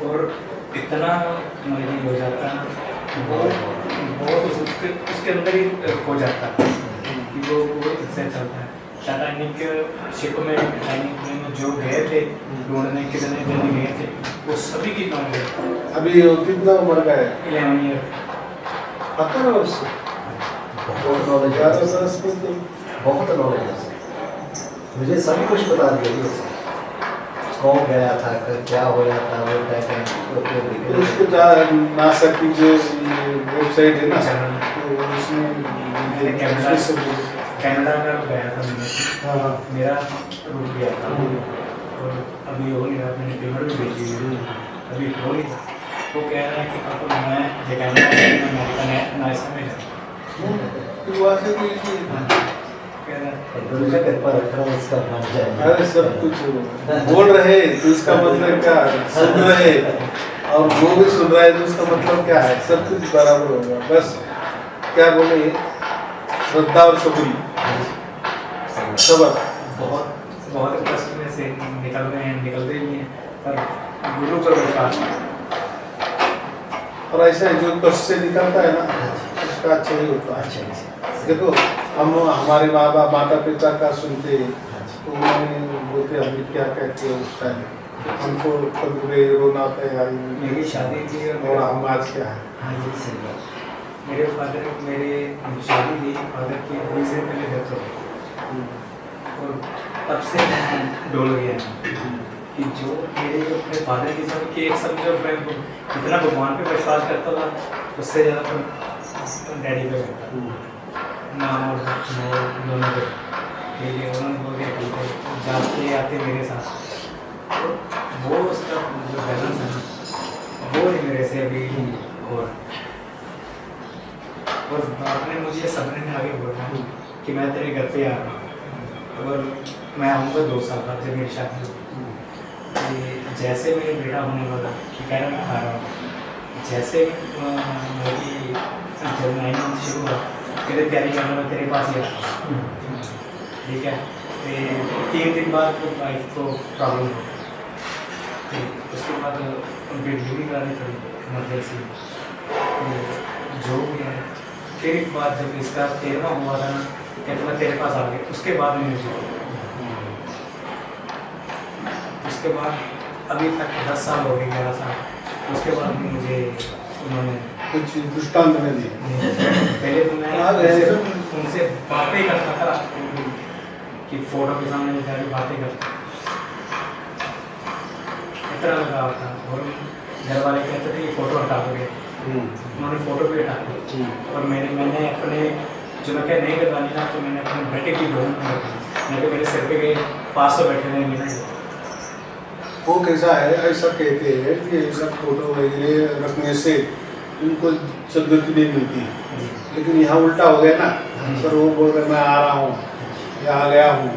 और इतना मजे हो जाता है वो उसके अंदर ही खो जाता है कि वो इससे चलता है टाइटैनिक शिप में टाइटैनिक में जो गए थे ढूंढने कितने जने गए थे वो सभी की कौन गए अभी वो कितना उम्र का है 11 ईयर 18 वर्ष बहुत नॉलेज है 11 वर्ष में तो बहुत नॉलेज है मुझे सभी कुछ बता दिया ये कौन गया था क्या हो रहा था वो टाइटैनिक तो उसको नासा की जो वेबसाइट है ना तो उसमें कनाडा का गया था मैंने हाँ हाँ मेरा रुक गया था और अभी हो नहीं रहा मैंने पेमेंट भी भेजी हुई अभी हो नहीं रहा वो कह रहा है कि पापा मैं ये कनाडा में नासा में जाऊँ तो वहाँ से तो इसलिए कह रहा है मुझे कृपा रखना इसका बन जाए अरे सब कुछ बोल रहे तो इसका मतलब क्या सुन रहे और वो भी सुन रहा है तो उसका मतलब क्या है सब कुछ बराबर होगा बस क्या बोले श्रद्धा और सबूरी सबर बहुत बहुत कष्ट में से निकल रहे हैं निकलते भी हैं पर गुरु पर विश्वास और ऐसा है जो कष्ट से निकलता है ना उसका अच्छा ही होता है अच्छा देखो हम हमारे माँ बाप माता पिता का सुनते तो उन्होंने बोलते हमें क्या कहते हैं उस टाइम हमको कभी रोना आता है यार मेरी शादी थी और हम आज क्या है हाँ जी सही बात मेरे फादर मेरे शादी थी फादर की 20 दिन पहले डेथ हो गई और तब से मैं डोल गया कि जो मेरे अपने फादर की समझ के एक समझो मैं इतना भगवान पे विश्वास करता था उससे ज़्यादा तो डैडी पे करता माँ और मैं दोनों पे ठीक है उन्होंने बोल दिया ठीक है जाते आते मेरे साथ तो वो उसका जो बैलेंस है ना वो ही मेरे से अभी हो रहा है और आपने मुझे सपने में आगे बोला कि मैं तेरे घर पे आ रहा हूँ और मैं आऊँगा 2 साल बाद जब मेरी शादी होगी जैसे मेरे बेटा होने वाला कि कह रहा मैं आ रहा हूँ जैसे मेरी जब 9 मंथ शुरू हुआ तेरे तैयारी करना मैं तेरे पास ही आ रहा हूँ ठीक है 3 दिन बाद तो वाइफ को प्रॉब्लम हो उसके बाद उनकी डिलीवरी करानी पड़ी इमरजेंसी जो भी है फिर एक बार जब इसका 13वां हुआ था ना, कहते मैं तेरे पास आ गया, उसके बाद में मुझे, उसके बाद अभी तक 10 साल हो गए, 11 साल, उसके बाद भी मुझे उन्होंने कुछ दृष्टांत में दिए। पहले तो मैं हाँ, उनसे बातें करता था कि फोटो के सामने जाके बातें करता, इतना लगाव था। और घर वाले कहते थे कि फ़ोटो हटा दोगे, उन्होंने फ़ोटो भी हटा दी। और मैंने अपने जो मैं क्या नहीं लगानी ना, तो मैंने अपने बेटे की ढूंढ में रखी, मैं कि मेरे सिर पे के पास से बैठे रहेंगे ना। वो कैसा है, ऐसा कहते हैं कि ऐसा फोटो वगैरह रखने से उनको सदगति नहीं मिलती, लेकिन यहाँ उल्टा हो गया ना। सर वो बोल रहे मैं आ रहा हूँ या आ गया हूँ,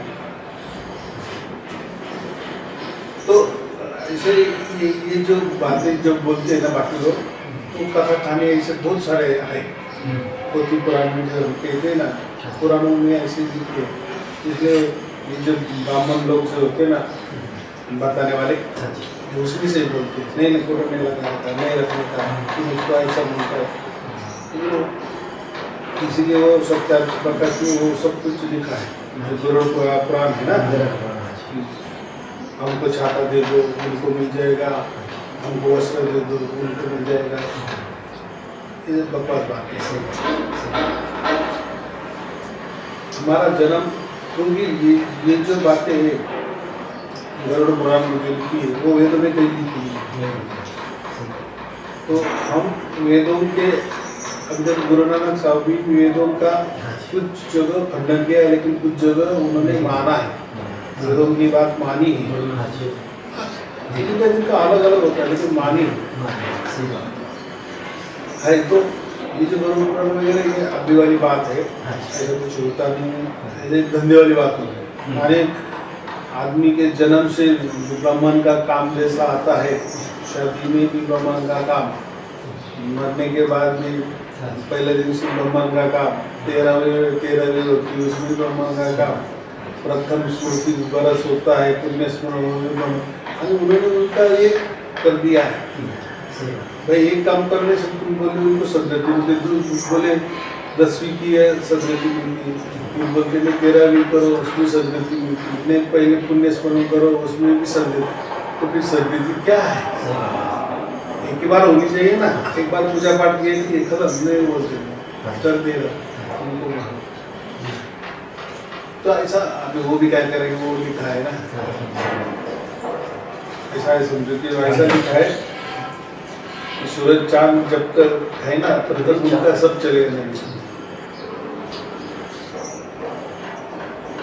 तो ऐसे ये जो बातें जब बोलते हैं ना बाकी लोग, तो कथा कहानी ऐसे बहुत सारे आए। पोथी पुराण में जो कहते हैं ना, पुराणों में ऐसे लिखे, इसलिए ये जो ब्राह्मण लोग जो होते हैं ना बताने वाले, दूसरी से बोलते नहीं नहीं फोटो नहीं लगाना था, नहीं रखने का, मुझको ऐसा बोलता है। तो इसीलिए वो सब प्रकार की वो सब कुछ लिखा है जो गुरु पुराण है ना। हमको छाता दे दो उनको मिल जाएगा, हमको वस्त्र दे दो उनको मिल जाएगा, ये बकवास बात है। हमारा जन्म, क्योंकि ये जो बातें हैं गरुड़ पुराण में जो लिखी है वो वेदों में कहीं लिखी है, तो हम वेदों के अंदर गुरु नानक साहब भी वेदों का कुछ जगह खंडन किया है, लेकिन कुछ जगह उन्होंने माना है, वेदों की बात मानी है। जिनका अलग अलग होता है लेकिन मानी है। तो ये जो गुरु पुराण वगैरह ये अभी वाली बात है, ऐसा कुछ होता नहीं है, ऐसे धंधे वाली बात होती है। हमारे आदमी के जन्म से ब्राह्मण का काम जैसा आता है, शादी में भी ब्राह्मण का काम, मरने के बाद भी पहले दिन से ब्राह्मण का काम, 13वीं होती है उसमें ब्राह्मण का काम, प्रथम स्मृति बरस होता है, पुण्य स्मरण उन्होंने उनका ये कर दिया है। भाई एक काम करने से तुम बोले उनको सदगति मिलती, बोले 10वीं की है सदगति मिलती, तुम बोलते हैं 13वीं करो उसमें सदगति मिलती, नहीं पहले पुण्य स्मरण करो उसमें भी सदगति, तो फिर सदगति क्या है? एक ही बार होनी चाहिए ना, एक बार पूजा पाठ किया कि खत्म नहीं बोलते कर देगा उनको। तो ऐसा अभी वो भी क्या करेंगे, वो लिखा है ना, ऐसा है समझो कि ऐसा लिखा है कि सूरज चांद जब तक है ना तब तक उनका सब चलेगा नहीं,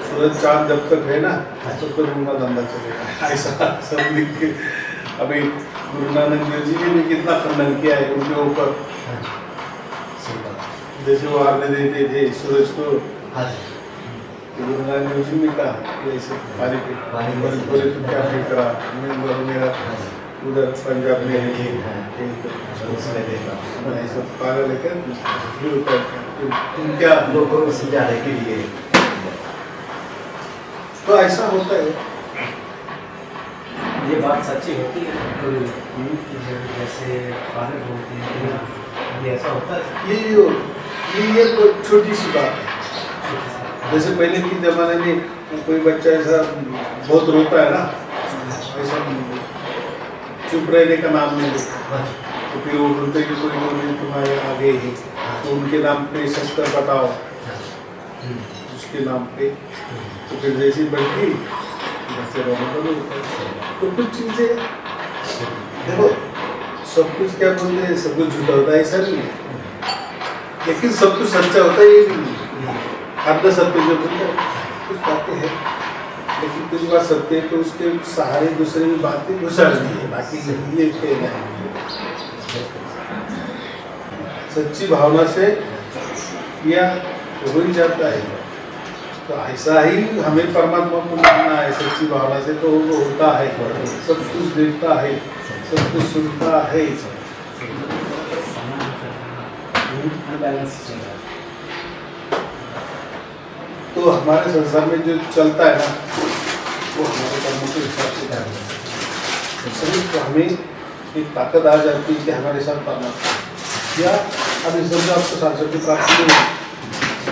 सूरज चांद जब तक है ना तब तक उनका धंधा चलेगा, ऐसा सब लिख के। अभी गुरु नानक देव जी ने भी कितना खंडन किया है उनके ऊपर, जैसे वो आगे देते थे सूरज को, गुरु नानक देव जी ने कहा कि ऐसे पानी पे बोले तुम क्या फेंक रहा, मैं बोलूँ मेरा उधर पंजाब में ऐसा पागल लेकर तुम क्या लोगों को समझाने के लिए, तो ऐसा होता है। ये बात सच्ची होती है जैसे फादर बोलते हैं कि ये ऐसा होता है। ये तो छोटी सी बात है। जैसे पहले के ज़माने में कोई बच्चा ऐसा बहुत रोता है ना, ऐसा चुप रहने का नाम नहीं लेता, तो फिर वो बोलते कि कोई लोग तुम्हारे आगे ही, तो उनके नाम पे शस्त्र बताओ, उसके नाम पे, तो फिर जैसी बढ़ती बच्चे रोने तो कुछ चीज़ें देखो, सब कुछ क्या बोलते हैं, सब कुछ झूठा होता है ऐसा नहीं है, लेकिन सब कुछ सच्चा होता है ये भी नहीं। खाद्य सत्य जो बोलते हैं कुछ बातें हैं, लेकिन कुछ बात सत्य है तो उसके सहारे दूसरे भी बातें घुसर दी है, बाकी ये कहना है। सच्ची भावना से किया हो ही जाता है, तो ऐसा ही हमें परमात्मा को मानना है सच्ची भावना से, तो वो होता है, सब कुछ देखता है, सब कुछ सुनता है। तो हमारे संसार में जो चलता है ना वो हमारे कर्मों के हिसाब से करना है, तो हमें एक ताकत आ जाती है कि हमारे साथ परमात्मा या अभी समझो आपको शासक की प्राप्ति नहीं है,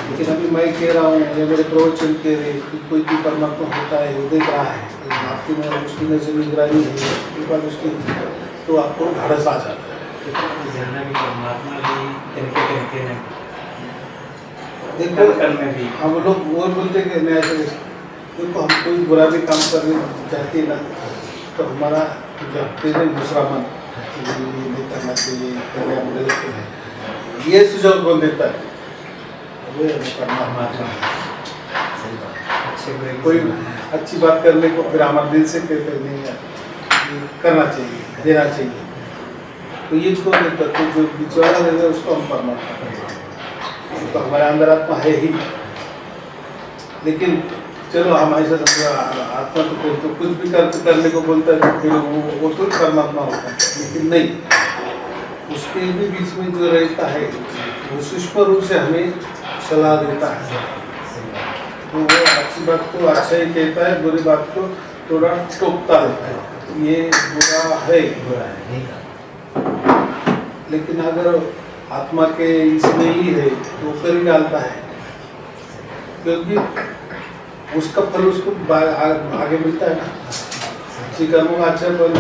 लेकिन अभी मैं कह रहा हूँ या मेरे प्रवचन कह रहे कि कोई भी परमात्मा होता है वो देख रहा है, आपकी में उसकी नजर निगरानी है, उसके बाद उसकी तो आपको ढाढ़स आ जाता है। जानना भी परमात्मा भी तरीके हैं देखो करने भी। हम लोग वो बोलते कि न्याय से देखो हम कोई बुरा भी काम करने चाहते हैं ना तो हमारा जो तेरे दूसरा मन ये नहीं करना चाहिए, पहले हम गलत हैं, ये सुझाव कौन देता है? वो हमें परमात्मा। सही बात। अच्छे बुरे कोई अच्छी बात करने को फिर हमारे दिल से कहते नहीं यार ये करना चाहिए, देना चाहिए, तो ये जो देता तो जो बिचौड़ा देता है उसको हम परमात्मा कहते हैं। तो हमारे अंदर आत्मा है ही, लेकिन चलो हम ऐसा समझो आत्मा तो फिर तो कुछ भी करने को बोलता है तो फिर वो तो परमात्मा होता है, लेकिन नहीं, उसके भी बीच में जो रहता है वो सूक्ष्म रूप से हमें सलाह देता है। तो वो अच्छी बात को अच्छा ही कहता है, बुरी बात को थोड़ा टोकता रहता है, ये बुरा है, नहीं कहा। लेकिन अगर आत्मा के इसमें ही है तो कर ही डालता है, क्योंकि उसका फल उसको आगे मिलता है ना। अच्छी कर्मों का अच्छा फल,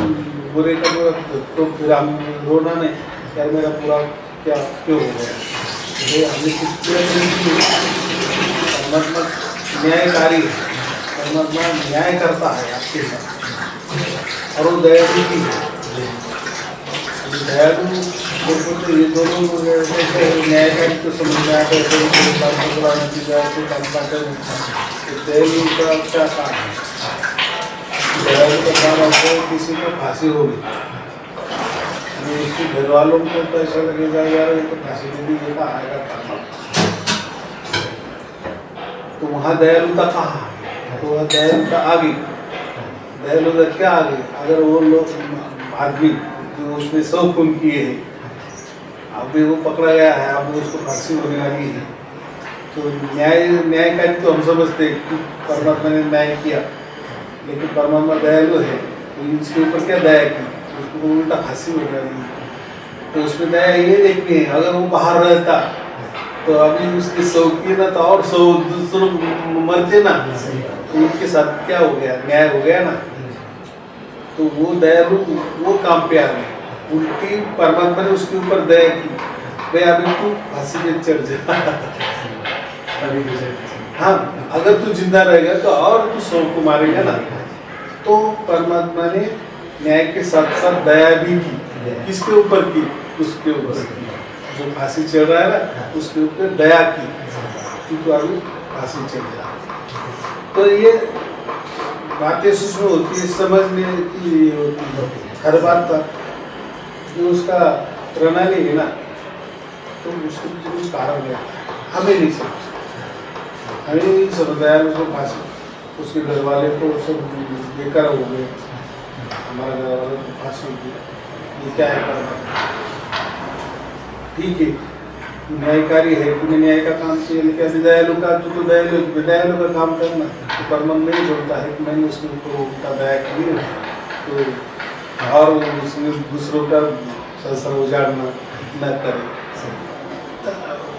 बुरे कर्मों का तो फिर हम रोना नहीं यार मेरा पूरा क्या क्यों हो गया, ये हमने कुछ किया नहीं। परमात्मा न्यायकारी है, परमात्मा न्याय करता है आपके साथ, और वो दयालु भी है। दयालु तो ये दोनों न्यायकारी तो समझ में आता है, दयालु का क्या काम है? दयालु का काम ऐसा है किसी को फांसी होगी, उसके घर वालों को तो ऐसा लगेगा यार ये तो फांसी दे दी, ये आएगा करना, तो वहाँ दयालुता कहाँ? तो वह दयालुता आगे, दयालुता क्या आगे? अगर वो लोग आदमी जो उसने 100 खून किए हैं, अभी वो पकड़ा गया है, अब उसको फांसी होने वाली है, तो न्यायकारी तो हम समझते हैं कि परमात्मा ने न्याय किया, लेकिन परमात्मा दयालु है, तो इसके ऊपर क्या दया की? उसको उल्टा फांसी होने वाली है, तो उसमें दया ये देखनी है, अगर वो बाहर रहता तो अभी उसके 100 किए ना तो और 100 दूसरों मरते ना, तो उनके साथ क्या हो गया? न्याय हो गया ना। तो वो दयालु वो काम पे आ गए, उल्टी परमात्मा ने उसके ऊपर दया की, भाई अभी तू फांसी पे चढ़ जा। हाँ, अगर तू जिंदा रहेगा तो और तू 100 को मारेगा ना। तो परमात्मा ने न्याय के साथ साथ दया भी की, किसके ऊपर की? उसके ऊपर की, जो फांसी चढ़ रहा है ना उसके ऊपर दया की कि तू अभी फांसी चढ़ जा। तो ये बातें सूक्ष्म होती है, समझने की होती है, हर बात का जो उसका प्रणाली है ना, तो उसके पीछे कुछ कारण है, हमें नहीं समझ, हमें नहीं समझ आया उसको फांसी, उसके घर वाले को सब बेकार हो गए, हमारा घर वाले को फांसी होगी, ये क्या है करना? ठीक है, न्यायकारी है, तुम्हें न्याय का काम चाहिए, लेकिन दयालु का तू तो दयालु का काम करना। तो परमात्मा नहीं बोलता है कि मैंने उसके ऊपर उल्टा दया की है, तो और उसने दूसरों का संसार उजाड़ना न करे,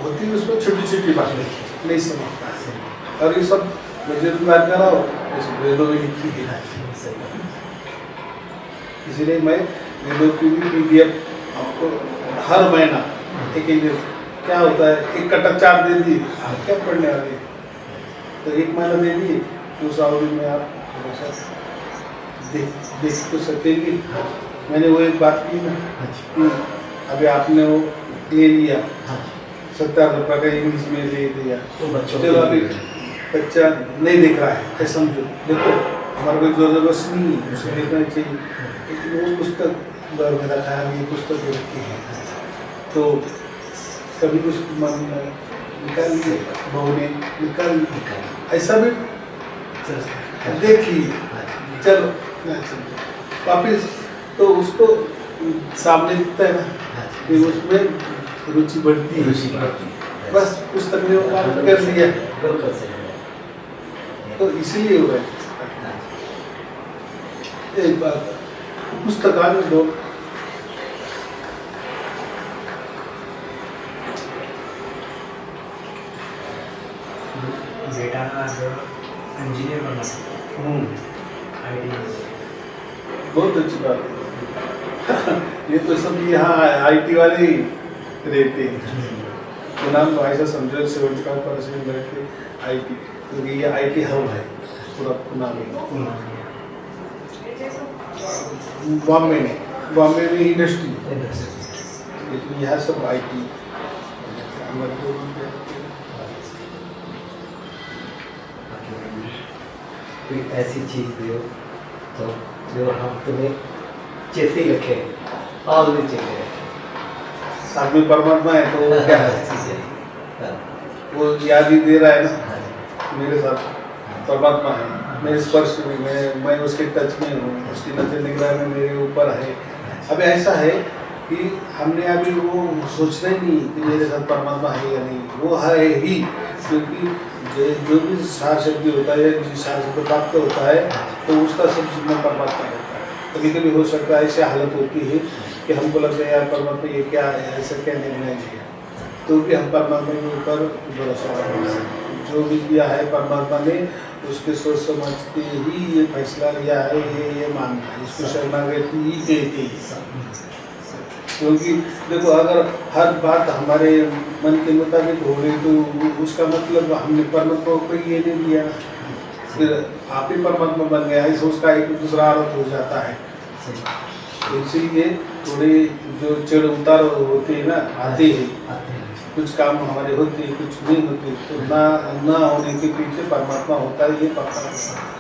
होती है उसमें छोटी छोटी बातें नहीं समझता है, और ये सब मुझे बात कराओ उस वेदों में लिखी है, इसलिए मैं वेदों की भी PDF आपको हर महीना एक क्या होता है, एक कटक 4 दे दी, आप क्या पढ़ने वाले, तो 1 महीना दे दी, दूसरा अवधि में आप थोड़ा सा देख तो सकेंगे। मैंने वो एक बात की ना, अभी आपने वो ले लिया 70 रुपये का इंग्लिश में ले लिया, तो बच्चों चलो अभी बच्चा नहीं देख रहा है, ऐसा समझो, देखो हमारा कोई जोर जबरदस्ती नहीं है, उसे देखना चाहिए, लेकिन वो पुस्तक मेरा ख्याल ये पुस्तक रखी है, तो कभी कुछ मन में निकाल लिए, बहू ने निकाल लिए, ऐसा भी देख लिए, चलो वापिस, तो उसको सामने दिखता है ना कि उसमें रुचि बढ़ती है, बस पुस्तक ने वो काम कर लिया, तो इसीलिए हुआ है। एक बात पुस्तकालय दो बेटा जो इंजीनियर बनना IT बहुत अच्छी बात है। ये तो सब यहाँ IT वाले ही रहते हैं। तो नाम तो ऐसा समझो 75% लड़के IT, क्योंकि ये IT हब है पूरा पुणे में। बॉम्बे में इंडस्ट्री, लेकिन यहाँ सब IT। कोई ऐसी चीज़ दो तो जो हम तुम्हें चेते ही रखे, ऑलवेज चेते रखे। साथ में परमात्मा है तो वो क्या है, हाँ, वो याद ही दे रहा है ना। हाँ, मेरे साथ परमात्मा है, मेरे स्पर्श में, मैं उसके टच में हूँ, उसकी नजर निगरानी में मेरे ऊपर है। अब ऐसा है कि हमने अभी वो सोचना ही नहीं कि मेरे साथ परमात्मा है या नहीं, वो है ही। क्योंकि जो भी सार शब्द होता है या किसी सार शब्द प्राप्त होता है तो उसका सब जिम्मा परमात्मा होता है। कभी कभी हो सकता है ऐसी हालत होती है कि हमको लगता है यार परमात्मा ये क्या है, ऐसा क्या निर्णय लिया, तो भी हम परमात्मा के ऊपर भरोसा करते हैं। जो भी किया है परमात्मा ने उसके सोच समझ के ही ये फैसला लिया है, ये मानना है, इसको शरणागति ही कहते हैं। क्योंकि देखो अगर हर बात हमारे मन के मुताबिक हो गई तो उसका मतलब हमने परमात्मा को ये नहीं दिया, फिर आप ही परमात्मा बन गया, ऐसा उसका एक दूसरा अर्थ हो जाता है। तो इसीलिए थोड़े जो चढ़ उतार होते हैं ना, आते हैं, कुछ काम हमारे होते हैं, कुछ नहीं होते, तो ना होने के पीछे परमात्मा होता है, ये पक्का है।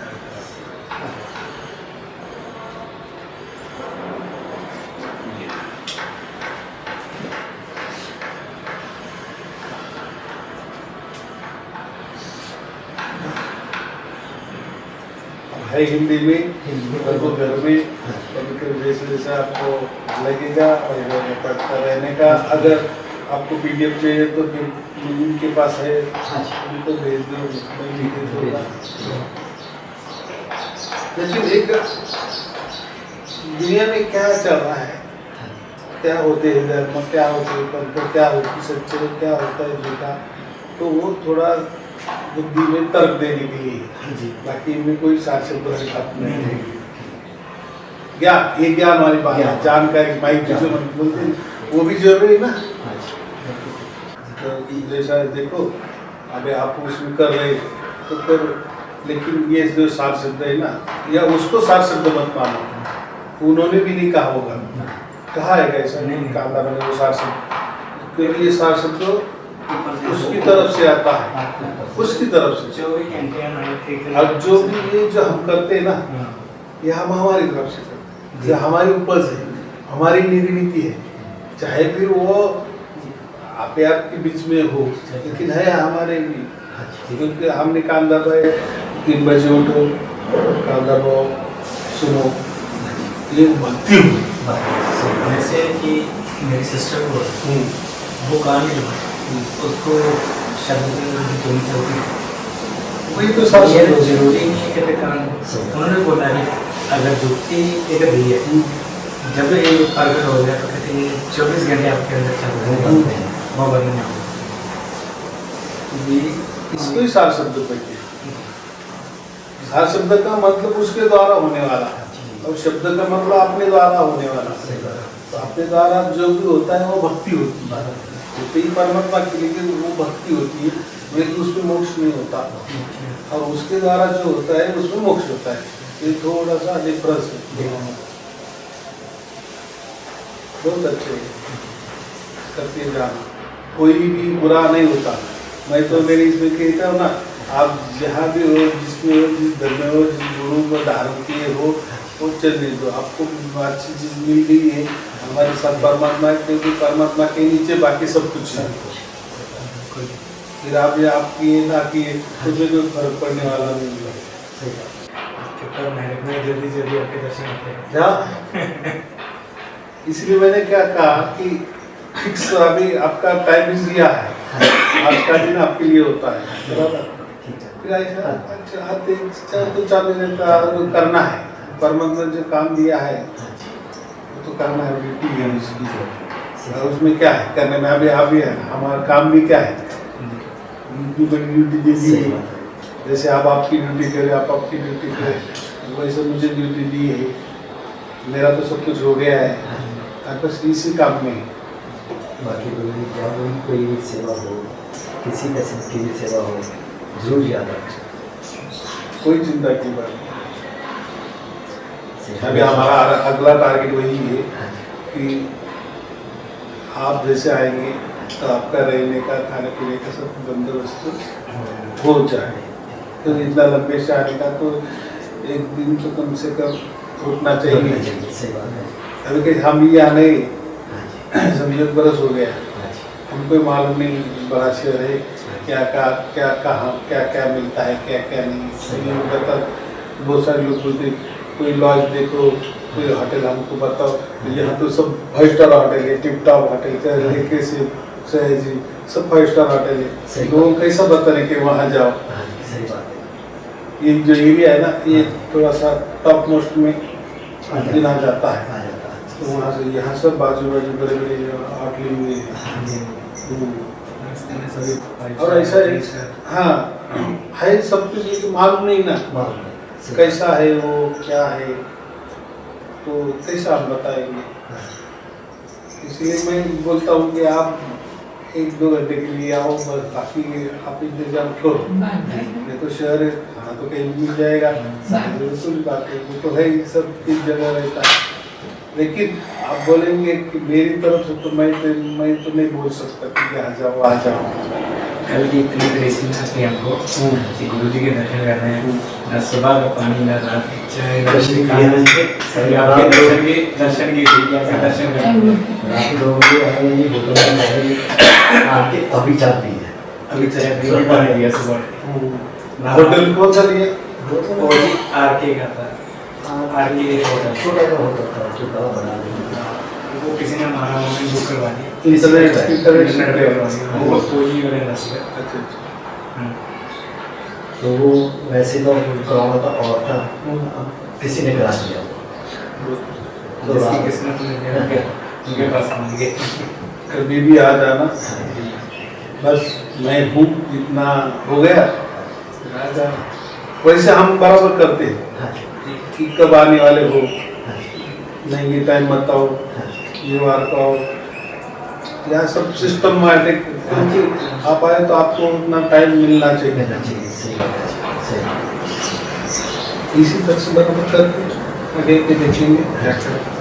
है हिंदी में, और वो घर में कभी कभी जैसे जैसे आपको लगेगा और पढ़ता रहने का। अगर आपको PDF चाहिए तो फिर उनके पास है, उनको भेज दो, मैं लिख दूँगा। लेकिन एक दुनिया में क्या चल रहा है, क्या होते हैं धर्म, क्या होते हैं पंथ, क्या होती सच्चे, क्या होता है झूठा, तो वो थोड़ा बुद्धि में तर्क देने के लिए, बाकी इनमें कोई सार शब्द नहीं है। ज्ञान, ये ज्ञान वाली बात है, जानकारी माइक जो बोलते हैं वो भी जरूरी है ना। तो जैसा देखो अभी आप उसमें कर रहे तो फिर, लेकिन ये जो सार शब्द है ना, या उसको सार शब्द मत मानो, उन्होंने भी नहीं कहा होगा, कहा है ऐसा नहीं कहा मैंने वो सार शब्द, क्योंकि ये सार शब्द उसकी तरफ से आता है, उसकी तरफ से। अब जो भी ये जो हम करते हैं ना, ये हम हमारी तरफ से करते हैं, ये हमारी उपज है, हमारी निर्मिति है, चाहे फिर वो आप के बीच में हो, लेकिन है हमारे भी। क्योंकि हमने कान दबाए 3 बजे उठो, कान दबाओ, सुनो, ये भक्ति हुई। जैसे कि मेरी सिस्टर को वो गाने उसको शब्द धुन चलती, वही तो सार ये जरूरी नहीं है कि कान। उन्होंने बोला है अगर जुक्ति एक दी है, जब ये प्रकट हो गया तो कहते हैं 24 घंटे आपके अंदर चल रहे हैं, वो बनना इसको ही सार शब्द कहते हैं। सार शब्द का मतलब उसके द्वारा होने वाला है, और शब्द का मतलब अपने द्वारा होने वाला है। तो अपने द्वारा जो भी होता है वो भक्ति होती है, होती ही परमात्मा की, लेकिन वो भक्ति होती है, लेकिन उसमें मोक्ष नहीं होता, और उसके द्वारा जो होता है उसमें मोक्ष होता है। ये थोड़ा सा डिफरेंस है। बहुत अच्छे करते जाना, कोई भी बुरा नहीं होता। मैं तो मेरी इसमें कहता हूँ ना, आप जहाँ भी हो, जिसमें हो, जिस धर्म में हो, जिस गुरु को धारण किए हो, वो चलने दो। आपको अच्छी चीज़ मिल गई है, हमारे साथ परमात्मा है, क्योंकि परमात्मा के नीचे बाकी सब कुछ है। फिर आप ये आपकी ना किए तो कोई फर्क पड़ने वाला नहीं है। जल्दी जल्दी आपके दर्शन होते हैं। इसलिए मैंने क्या कहा कि फिक्स अभी आपका टाइमिंग दिया है, आज का दिन आपके लिए होता है, बराबर। फिर ऐसा आते 4 मिनट का करना है, परमात्मा जो काम दिया है वो तो करना है, ड्यूटी है उसकी। उसमें क्या है करने में, अभी है हमारा काम भी क्या है, इतनी बड़ी ड्यूटी दे दी सही है। बात है। जैसे आप आपकी ड्यूटी करें, आप आपकी ड्यूटी करें, वैसे मुझे ड्यूटी दी है। मेरा तो सब कुछ हो गया है, अब बस इसी काम में है। बाकी कोई भी सेवा हो, किसी पेशेंट की भी सेवा हो, जरूर याद रखें। कोई चिंता की बात नहीं। सेवा- अभी हमारा अगला टारगेट वही है हाँ जी, कि आप जैसे आएंगे तो आपका रहने का, खाने पीने का सब बंदोबस्त हो जाए। तो इतना लंबे से आने का तो एक दिन तो कम से कम रुकना होना चाहिए। चाहिए, सही बात है। अभी कहीं हम ही आने हाँ जी, समझो बरस हो गया, हाँ जी, हमको मालूम नहीं बड़ा शहर है, क्या कहाँ क्या क्या मिलता है, क्या क्या नहीं। सही बता, बहुत सारे लोग बोलते कोई लॉज देखो, कोई होटल हमको बताओ। यहाँ तो सब 5 स्टार होटल है, टिप टॉप होटल का लेके से जी सब 5 स्टार होटल है। सही लोगों को कैसा बता रहे कि वहाँ जाओ। हाँ जी, सही बात है। ये जो एरिया है ना, ये थोड़ा सा टॉप मोस्ट में गिना जाता है। आ जाता है। तो वहाँ से यहाँ सब बाजू बाजू बड़े बड़े होटल हुए हैं। हाँ जी, रास्ते में सभी और ऐसा है, हाँ है सब कुछ, लेकिन मालूम नहीं ना मालूम है, सही- कैसा है वो, क्या है, तो कैसा हम बताएंगे। हाँ, इसलिए मैं बोलता हूँ कि आप 1-2 घंटे के लिए आओ बस, बाकी आप इंतजाम करो। ये तो शहर है, खाना तो कहीं भी मिल जाएगा, बिल्कुल बात है, वो तो है ही, सब एक जगह रहता है। लेकिन आप बोलेंगे कि मेरी तरफ से तो मैं तो नहीं बोल सकता कि यहाँ जाओ आ जाओ। कल की इतनी परेशानी आती है हमको कि गुरु जी के दर्शन कर रहे हैं, ना सुबह का पानी, ना रात की चाय, ना दर्शन खाना। किए अभी आपके दर्शन की ठीक है, आपका दर्शन करेंगे। रात 2 बजे आए जी, होटल में रहे, आके अभी चाय पी है। अभी चाय पी के पानी लिया सुबह। होटल कौन सा लिए? वो जी आरके का था, आरके होटल। छोटा सा होटल था, जो बड़ा बना लिया। वो किसी ने हमारा ऑनलाइन बुक करवा दिया, इंटरनेट पे करवा दिया, वो कोई वाले ना सीखा। अच्छा अच्छा। तो वो वैसे तो कराना था और था, अब किसी ने करा दिया वो। तो जिसकी रात- किस्मत में है, उनके पास पहुंच गए। कभी भी आ जाना, बस मैं हूँ, इतना हो गया। आ जाना। वैसे हम बराबर करते हैं हाँ जी, कि कब आने वाले हो, हाँ जी, नहीं ये टाइम बताओ, हाँ जी, ये वार को आओ, यह सब सिस्टमैटिक, क्योंकि आप आए तो आपको उतना टाइम मिलना चाहिए। मिलना चाहिए, सही बात है, सही। इसी तरह से बराबर करके आगे के देखेंगे क्या करें।